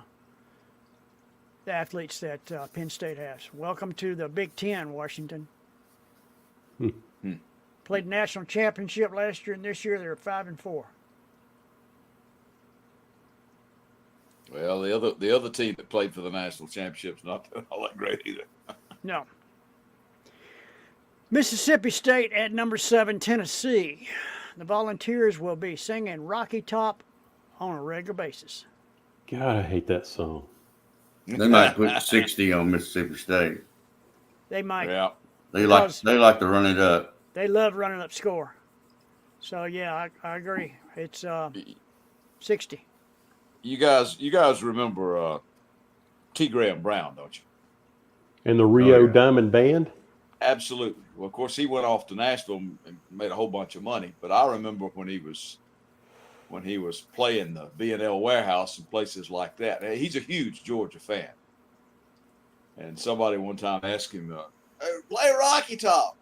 athletes that Penn State has. Welcome to the Big Ten, Washington. Played national championship last year, and this year they're 5-4. Well, the other team that played for the national championship's not all that great either. No. Mississippi State at number 7, Tennessee. The Volunteers will be singing Rocky Top on a regular basis. God, I hate that song. They might put 60 on Mississippi State. They might. Yeah. They like to run it up. They love running up score. So, yeah, I agree. It's 60. You guys remember T. Graham Brown, don't you? And the Rio yeah. Diamond Band? Absolutely. Well, of course, he went off to Nashville and made a whole bunch of money. But I remember when he was playing the B&L Warehouse and places like that. He's a huge Georgia fan. And somebody one time asked him, "Hey, play Rocky Top."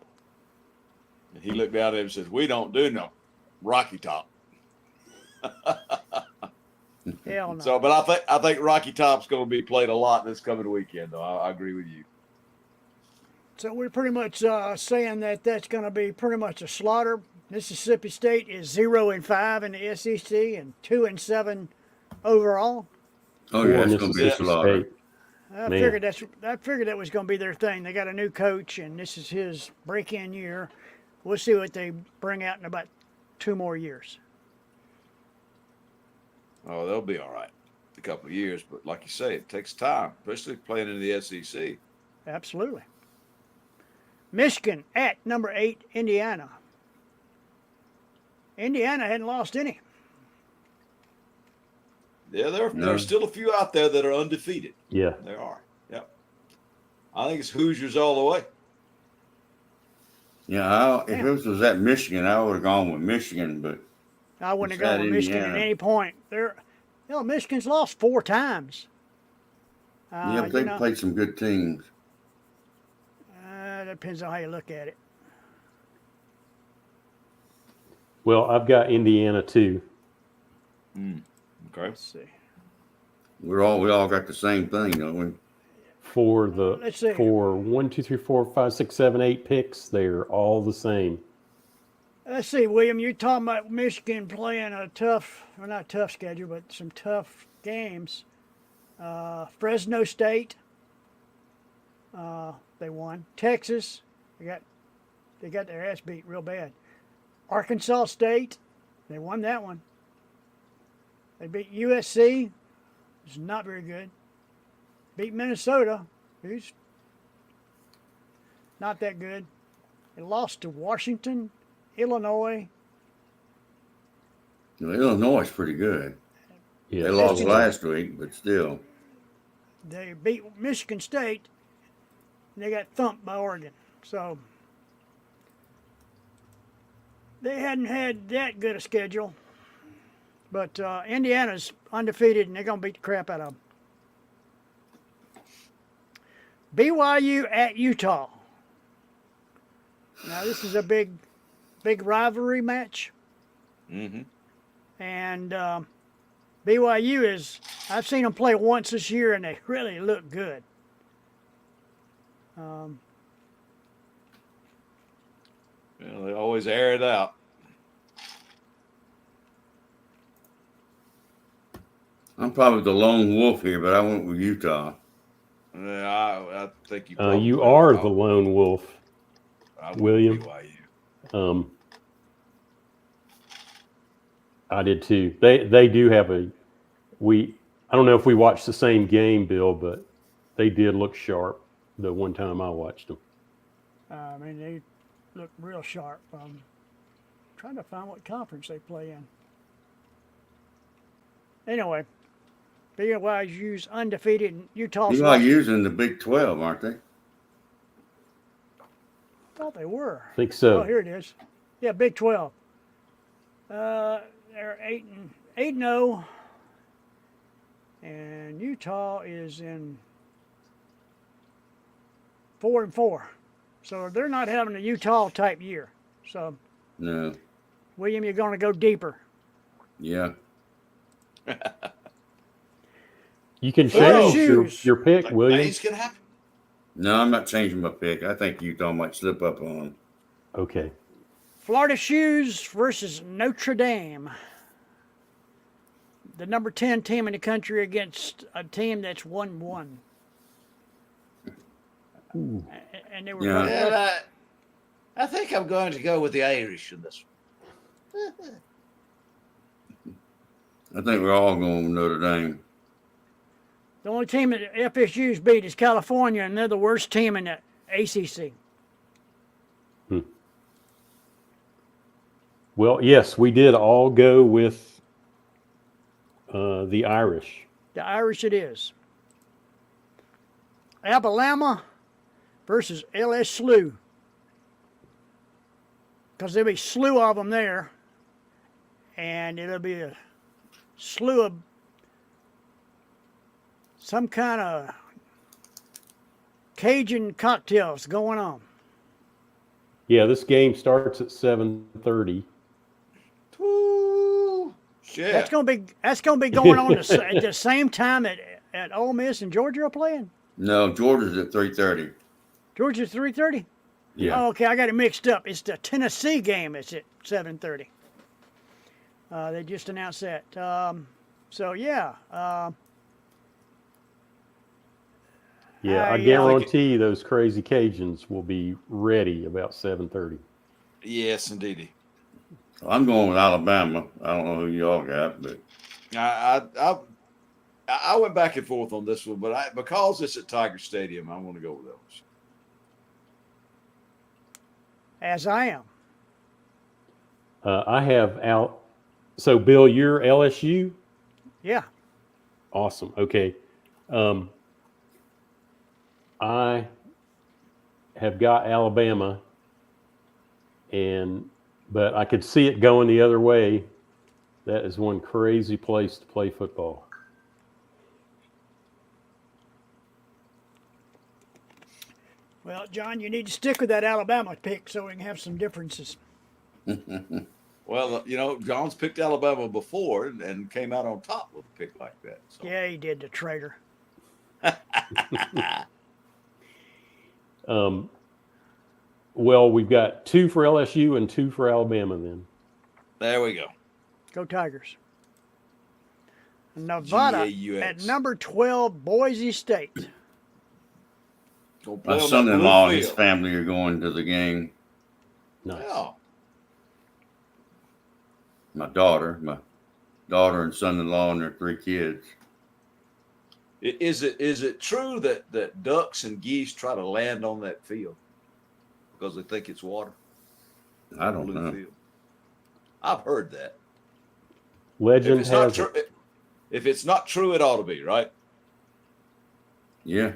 And he looked down at him and says, "We don't do no Rocky Top." Hell no. So, but I think Rocky Top's going to be played a lot this coming weekend, though. I agree with you. So we're pretty much saying that that's going to be pretty much a slaughter. Mississippi State is 0-5 in the SEC and 2-7 overall. Oh yeah, For it's going to be a Mississippi slaughter. State. I Man. figured that was going to be their thing. They got a new coach, and this is his break-in year. We'll see what they bring out in about 2 more years. Oh, they'll be all right a couple of years. But like you say, it takes time, especially playing in the SEC. Absolutely. Michigan at number 8, Indiana. Indiana hadn't lost any. Yeah, there No. are still a few out there that are undefeated. Yeah. There are. Yep. I think it's Hoosiers all the way. Yeah, if this was at Michigan, I would have gone with Michigan, but I wouldn't It's have gone at with Michigan at Indiana. any point. Michigan's lost 4 times. yeah, but they played some good teams. Depends on how you look at it. Well, I've got Indiana too. Okay. Let's see. We all got the same thing, don't we? For Let's see. 1, 2, 3, 4, 5, 6, 7, 8 picks, they're all the same. Let's see, William, you're talking about Michigan playing a not tough schedule, but some tough games. Fresno State, they won. Texas, they got their ass beat real bad. Arkansas State, they won that one. They beat USC, it's not very good. Beat Minnesota, who's not that good. They lost to Washington, Illinois. Well, Illinois is pretty good. Yeah. They lost last week, but still. They beat Michigan State, and they got thumped by Oregon. So they hadn't had that good a schedule. But Indiana's undefeated, and they're going to beat the crap out of them. BYU at Utah. Now, this is a big rivalry match. Mm-hmm. And BYU I've seen them play once this year, and they really look good. They always air it out. I'm probably the lone wolf here, but I went with Utah. Yeah, I think you. Probably You are the lone wolf. I went William. BYU. I did too. They do have I don't know if we watched the same game, Bill, but they did look sharp the one time I watched them. I mean, they look real sharp. Trying to find what conference they play in. Anyway, BYU's undefeated, and Utah's lost. BYU's in the Big 12, aren't they? I thought they were. I think so. Oh, here it is. Yeah, Big 12. They're 8-0, and Utah is in 4-4. So they're not having a Utah type year. So, No. William, you're going to go deeper. Yeah. You can Florida change shoes. your pick, Like, William. things can happen. No, I'm not changing my pick. I think Utah might slip up on them. Okay. Florida Shoes versus Notre Dame. The number 10 team in the country against a team that's 1-1. And they were Yeah. both- And I think I'm going to go with the Irish in this one. I think we're all going with Notre Dame. the only team that FSU's beat is California, and they're the worst team in the ACC. Well, yes, we did all go with the Irish. The Irish it is. Alabama versus LSU. because there'll be a slew of them there, and it'll be a slew of some kind of Cajun cocktails going on. Yeah, this game starts at 7:30. Woo, shit. That's gonna be going on at the same time at Ole Miss and Georgia are playing. No, Georgia's at 3:30. Georgia's 3:30. Yeah. Oh, okay, I got it mixed up. It's the Tennessee game. It's at 7:30. They just announced that. So yeah. Yeah, I guarantee those crazy Cajuns will be ready about 7:30. Yes, indeedy. I'm going with Alabama. I don't know who y'all got, but I went back and forth on this one, but because it's at Tiger Stadium, I'm going to go with those. As I am. I have Al. So, Bill, you're LSU? Yeah. Awesome. Okay. I have got Alabama, but I could see it going the other way. That is one crazy place to play football. Well, John, you need to stick with that Alabama pick so we can have some differences. Well, John's picked Alabama before and came out on top with a pick like that. So. Yeah, he did, the traitor. Well, we've got 2 for LSU and 2 for Alabama then. There we go. Go Tigers. Nevada GAUX. at number 12, Boise State. Gonna play my on that son-in-law and blue his field. family are going to the game. Nice. Yeah. My daughter and son-in-law and their 3 kids. Is it true that ducks and geese try to land on that field because they think it's water? I don't Blue know. field. I've heard that. Legend If it's not has true, it. if it's not true, it ought to be, right? Yeah.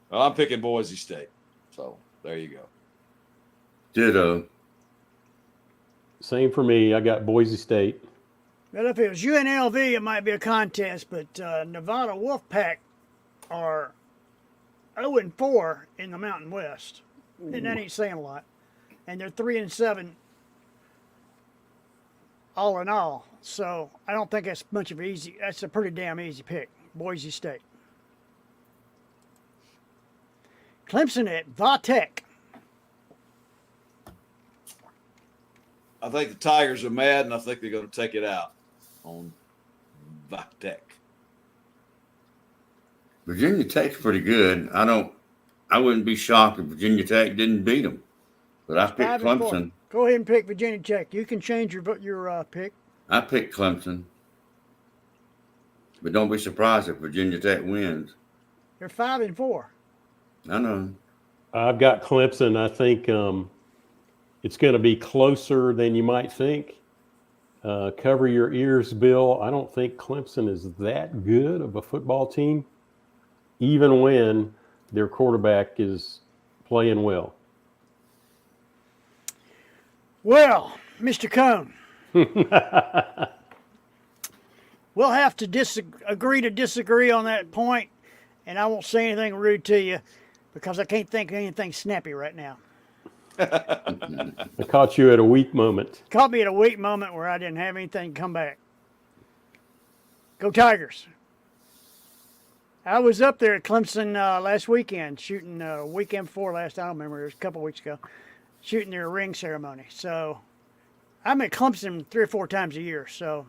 Well, I'm picking Boise State. So there you go. Ditto. Same for me. I got Boise State. Well, if it was UNLV, it might be a contest, but Nevada Wolfpack are 0-4 in the Mountain West. And that ain't saying a lot. And they're 3-7 all in all. So I don't think that's much of that's a pretty damn easy pick. Boise State. Clemson at Vatech. I think the Tigers are mad, and I think they're going to take it out on Vatech. Virginia Tech's pretty good. I wouldn't be shocked if Virginia Tech didn't beat them. But I picked 5-4. Clemson. Go ahead and pick Virginia Tech. You can change your pick. I picked Clemson. But don't be surprised if Virginia Tech wins. They're 5-4. I know. I've got Clemson. I think it's going to be closer than you might think. Cover your ears, Bill. I don't think Clemson is that good of a football team, even when their quarterback is playing well. Well, Mr. Cone, we'll have to agree to disagree on that point, and I won't say anything rude to you because I can't think of anything snappy right now. I caught you at a weak moment. Caught me at a weak moment where I didn't have anything come back. Go Tigers. I was up there at Clemson last weekend, shooting weekend before last. I don't remember. It was a couple weeks ago, shooting their ring ceremony. So I'm at Clemson 3 or 4 times a year. So,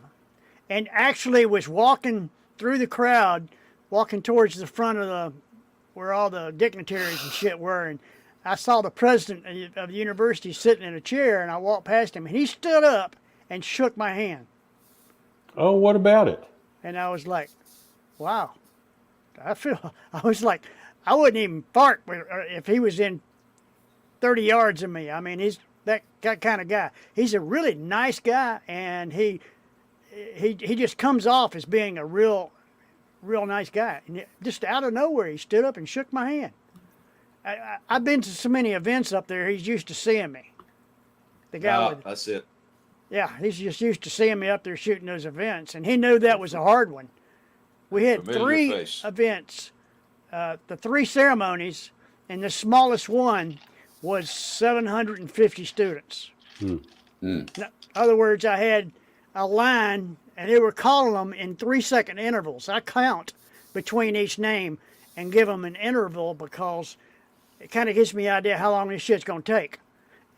and actually was walking through the crowd, walking towards the front of where all the dignitaries and shit were, and I saw the president of the university sitting in a chair, and I walked past him, and he stood up and shook my hand. Oh, what about it? And I was like, wow. I was like, I wouldn't even fart if he was in 30 yards of me. I mean, he's that kind of guy. He's a really nice guy, and he just comes off as being a real nice guy. And just out of nowhere, he stood up and shook my hand. I've been to so many events up there, he's used to seeing me. The guy No, with, that's it. yeah, he's just used to seeing me up there shooting those events, and he knew that was a hard one. We had Familiar three face. events, the 3 ceremonies, and the smallest one was 750 students. In other words, I had a line, and they were calling them in 3-second intervals. I count between each name and give them an interval because it kind of gives me an idea how long this shit's going to take.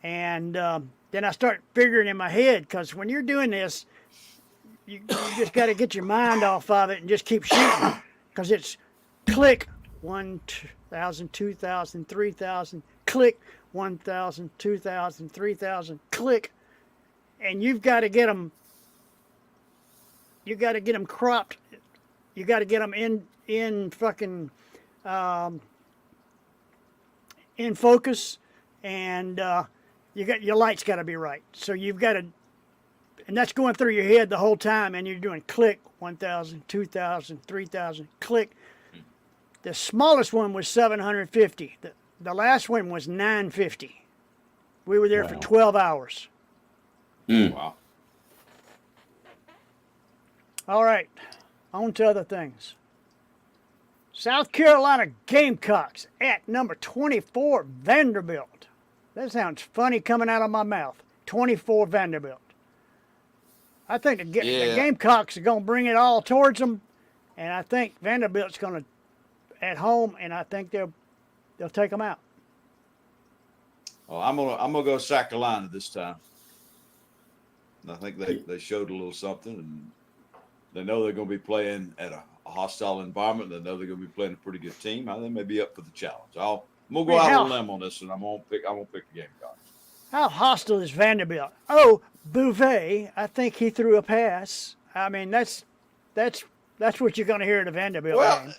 And then I start figuring in my head, because when you're doing this, you just got to get your mind off of it and just keep shooting, because it's click 1,000, 2,000, 3,000, click 1,000, 2,000, 3,000, click, and you've got to get them. You got to get them cropped. You got to get them in fucking in focus, and you got your lights got to be right. So you've got to, and that's going through your head the whole time, and you're doing click 1,000, 2,000, 3,000, click. The smallest one was 750. The last one was 950. We were there for 12 hours. Wow. All right, on to other things. South Carolina Gamecocks at number 24 Vanderbilt. That sounds funny coming out of my mouth. 24 Vanderbilt. I think the Gamecocks are going to bring it all towards them, and I think Vanderbilt's going to at home, and I think they'll take them out. Well, I'm gonna go South Carolina this time. I think they showed a little something, and they know they're going to be playing at a hostile environment. They know they're going to be playing a pretty good team. I think they may be up for the challenge. I'm gonna go out on a limb on this, and I'm gonna pick the Gamecocks. How hostile is Vanderbilt? Oh, Bouvet, I think he threw a pass. I mean, that's what you're going to hear at a Vanderbilt game.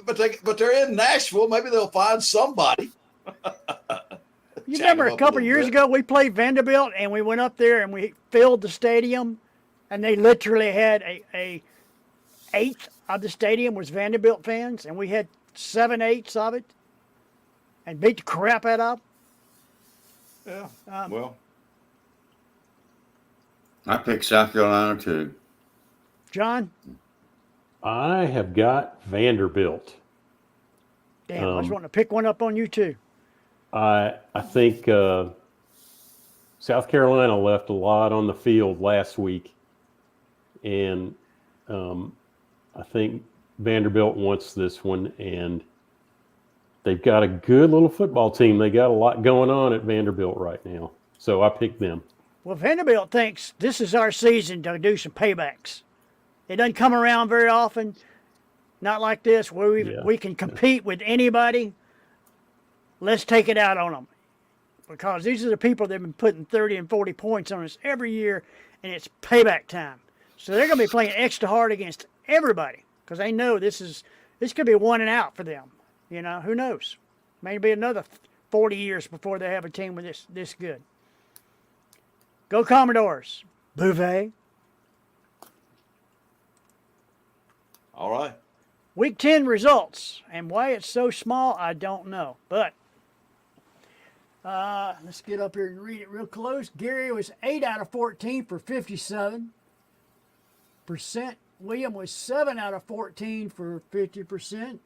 But they're in Nashville. Maybe they'll find somebody. You remember a couple years ago we played Vanderbilt, and we went up there and we filled the stadium, and they literally had a eighth of the stadium was Vanderbilt fans, and we had 7/8 of it, and beat the crap out of them. Yeah. Well, I picked South Carolina too. John? I have got Vanderbilt. Damn, I was wanting to pick one up on you too. I think South Carolina left a lot on the field last week, and I think Vanderbilt wants this one, and they've got a good little football team. They got a lot going on at Vanderbilt right now, so I picked them. Well, Vanderbilt thinks this is our season to do some paybacks. It doesn't come around very often, not like this, where we can compete with anybody. Let's take it out on them, because these are the people that have been putting 30 and 40 points on us every year, and it's payback time. So they're going to be playing extra hard against everybody, because they know this could be one and out for them. You know, who knows? Maybe another 40 years before they have a team with this good. Go Commodores. Bouvet. all right. Week 10 results, and why it's so small, I don't know. But let's get up here and read it real close. Gary was 8 out of 14 for 57%. William was 7 out of 14 for 50%.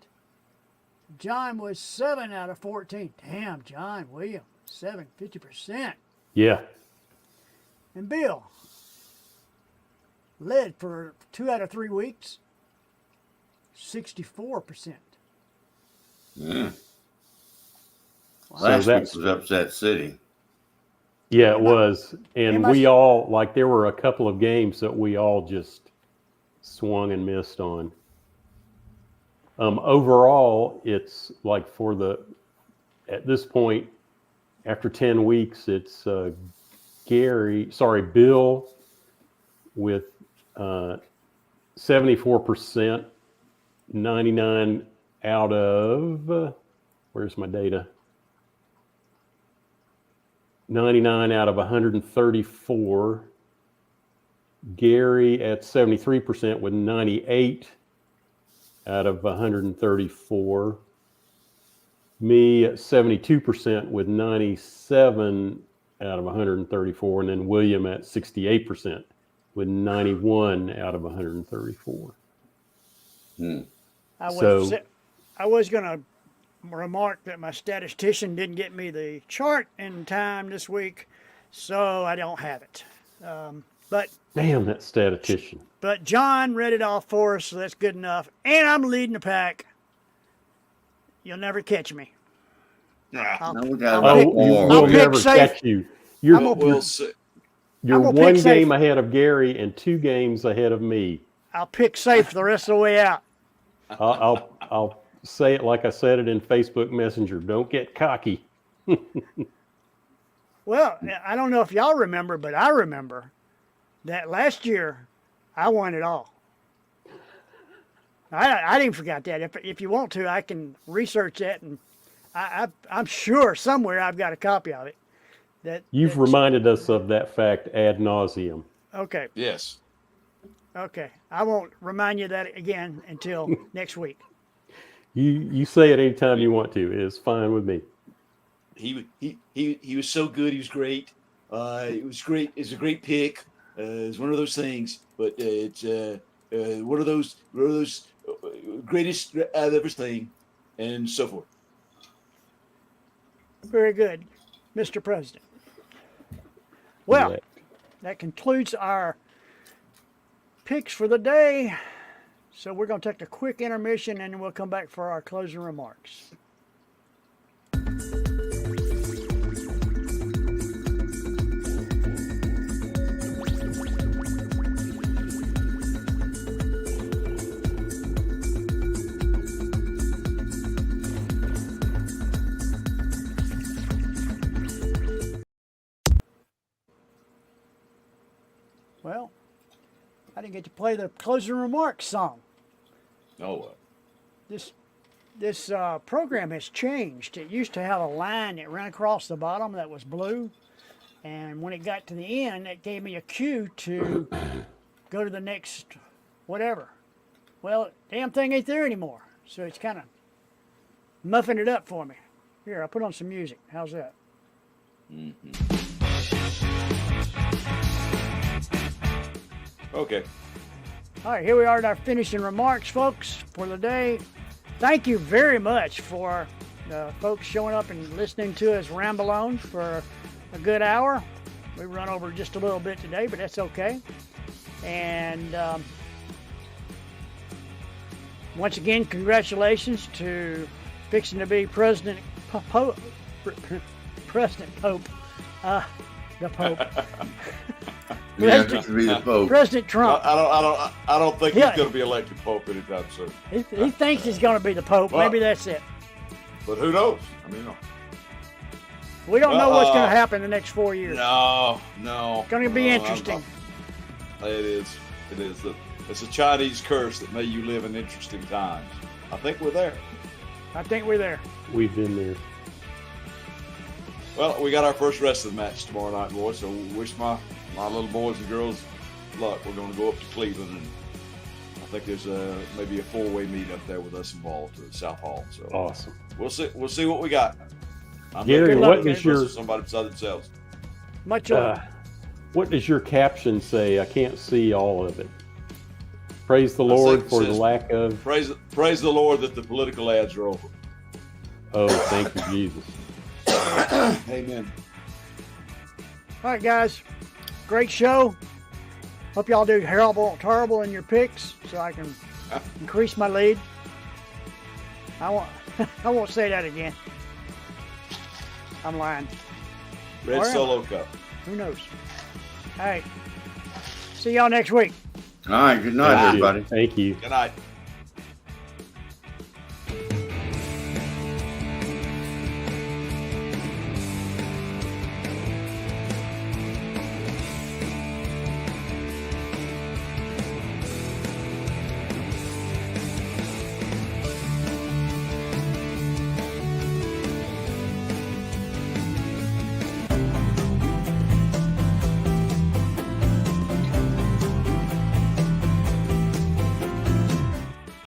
John was 7 out of 14. Damn, John, William, 50%. Yeah. And Bill led for 2 out of 3 weeks, 64%. Yeah. So Last week that's- was Upset City. Yeah, it was. And Am I- we all, like, there were a couple of games that we all just swung and missed on. Overall, it's like at this point, after 10 weeks, it's Bill with 74%, 99 out of, where's my data? 99 out of 134. Gary at 73% with 98 out of 134. Me at 72% with 97 out of 134, and then William at 68% with 91 out of 134. I was going to remark that my statistician didn't get me the chart in time this week, so I don't have it. But Damn, that statistician. But John read it off for us, so that's good enough. And I'm leading the pack. You'll never catch me. No, we got I'll Oh, pick- you I'll will pick never safe. catch you. You're, I'm gonna- We'll see. you're I'm gonna one pick safe. game ahead of Gary and 2 games ahead of me. I'll pick safe the rest of the way out. I'll say it like I said it in Facebook Messenger. Don't get cocky. Well, I don't know if y'all remember, but I remember that last year I won it all. I didn't forget that. If you want to, I can research that, and I'm sure somewhere I've got a copy of it. You've reminded us of that fact ad nauseum. Okay, Yes. okay. I won't remind you of that again until next week. You say it anytime you want to. It's fine with me. He was so good. He was great. It was great. It's a great pick. It's one of those things, but it's one of those greatest I've ever seen, and so forth. Very good, Mr. President. Well, Elect. that concludes our picks for the day. So we're going to take a quick intermission and then we'll come back for our closing remarks. Well, I didn't get to play the closing remarks song. No. This program has changed. It used to have a line that ran across the bottom that was blue, and when it got to the end, it gave me a cue to go to the next whatever. Well, damn thing ain't there anymore, so it's kind of muffing it up for me. Here, I'll put on some music. How's that? Okay. All right, here we are at our finishing remarks, folks, for the day. Thank you very much for folks showing up and listening to us ramble on for a good hour. We run over just a little bit today, but that's okay. And once again, congratulations to fixing to be President Pope, the Pope. Yeah, to be the Pope. President Trump. I don't think Yeah. he's going to be elected Pope anytime soon. He thinks he's going to be the Pope. Well, Maybe that's it. But who knows? I mean, We don't know what's going to happen the next 4 years. no. Gonna be No, interesting. It is. It's a Chinese curse that may you live in interesting times. I think we're there. I think we're there. We've been there. Well, we got our first wrestling match tomorrow night, boys. So wish my little boys and girls luck. We're going to go up to Cleveland, and I think there's maybe a 4-way meet up there with us involved at South Hall. So Awesome. we'll see. We'll see what we got. I'm Gary, looking what forward to is your- wrestle somebody beside themselves? Much love. What does your caption say? I can't see all of it. Praise the I Lord think it for the says- lack of. Praise the Lord that the political ads are over. Oh, thank you, Jesus. Amen. All right, guys. Great show. Hope y'all do terrible in your picks so I can increase my lead. I won't say that again. I'm lying. Red All right. Solo Cup. Who knows? All right. See y'all next week. All right, good night, everybody. Thank you. Good night.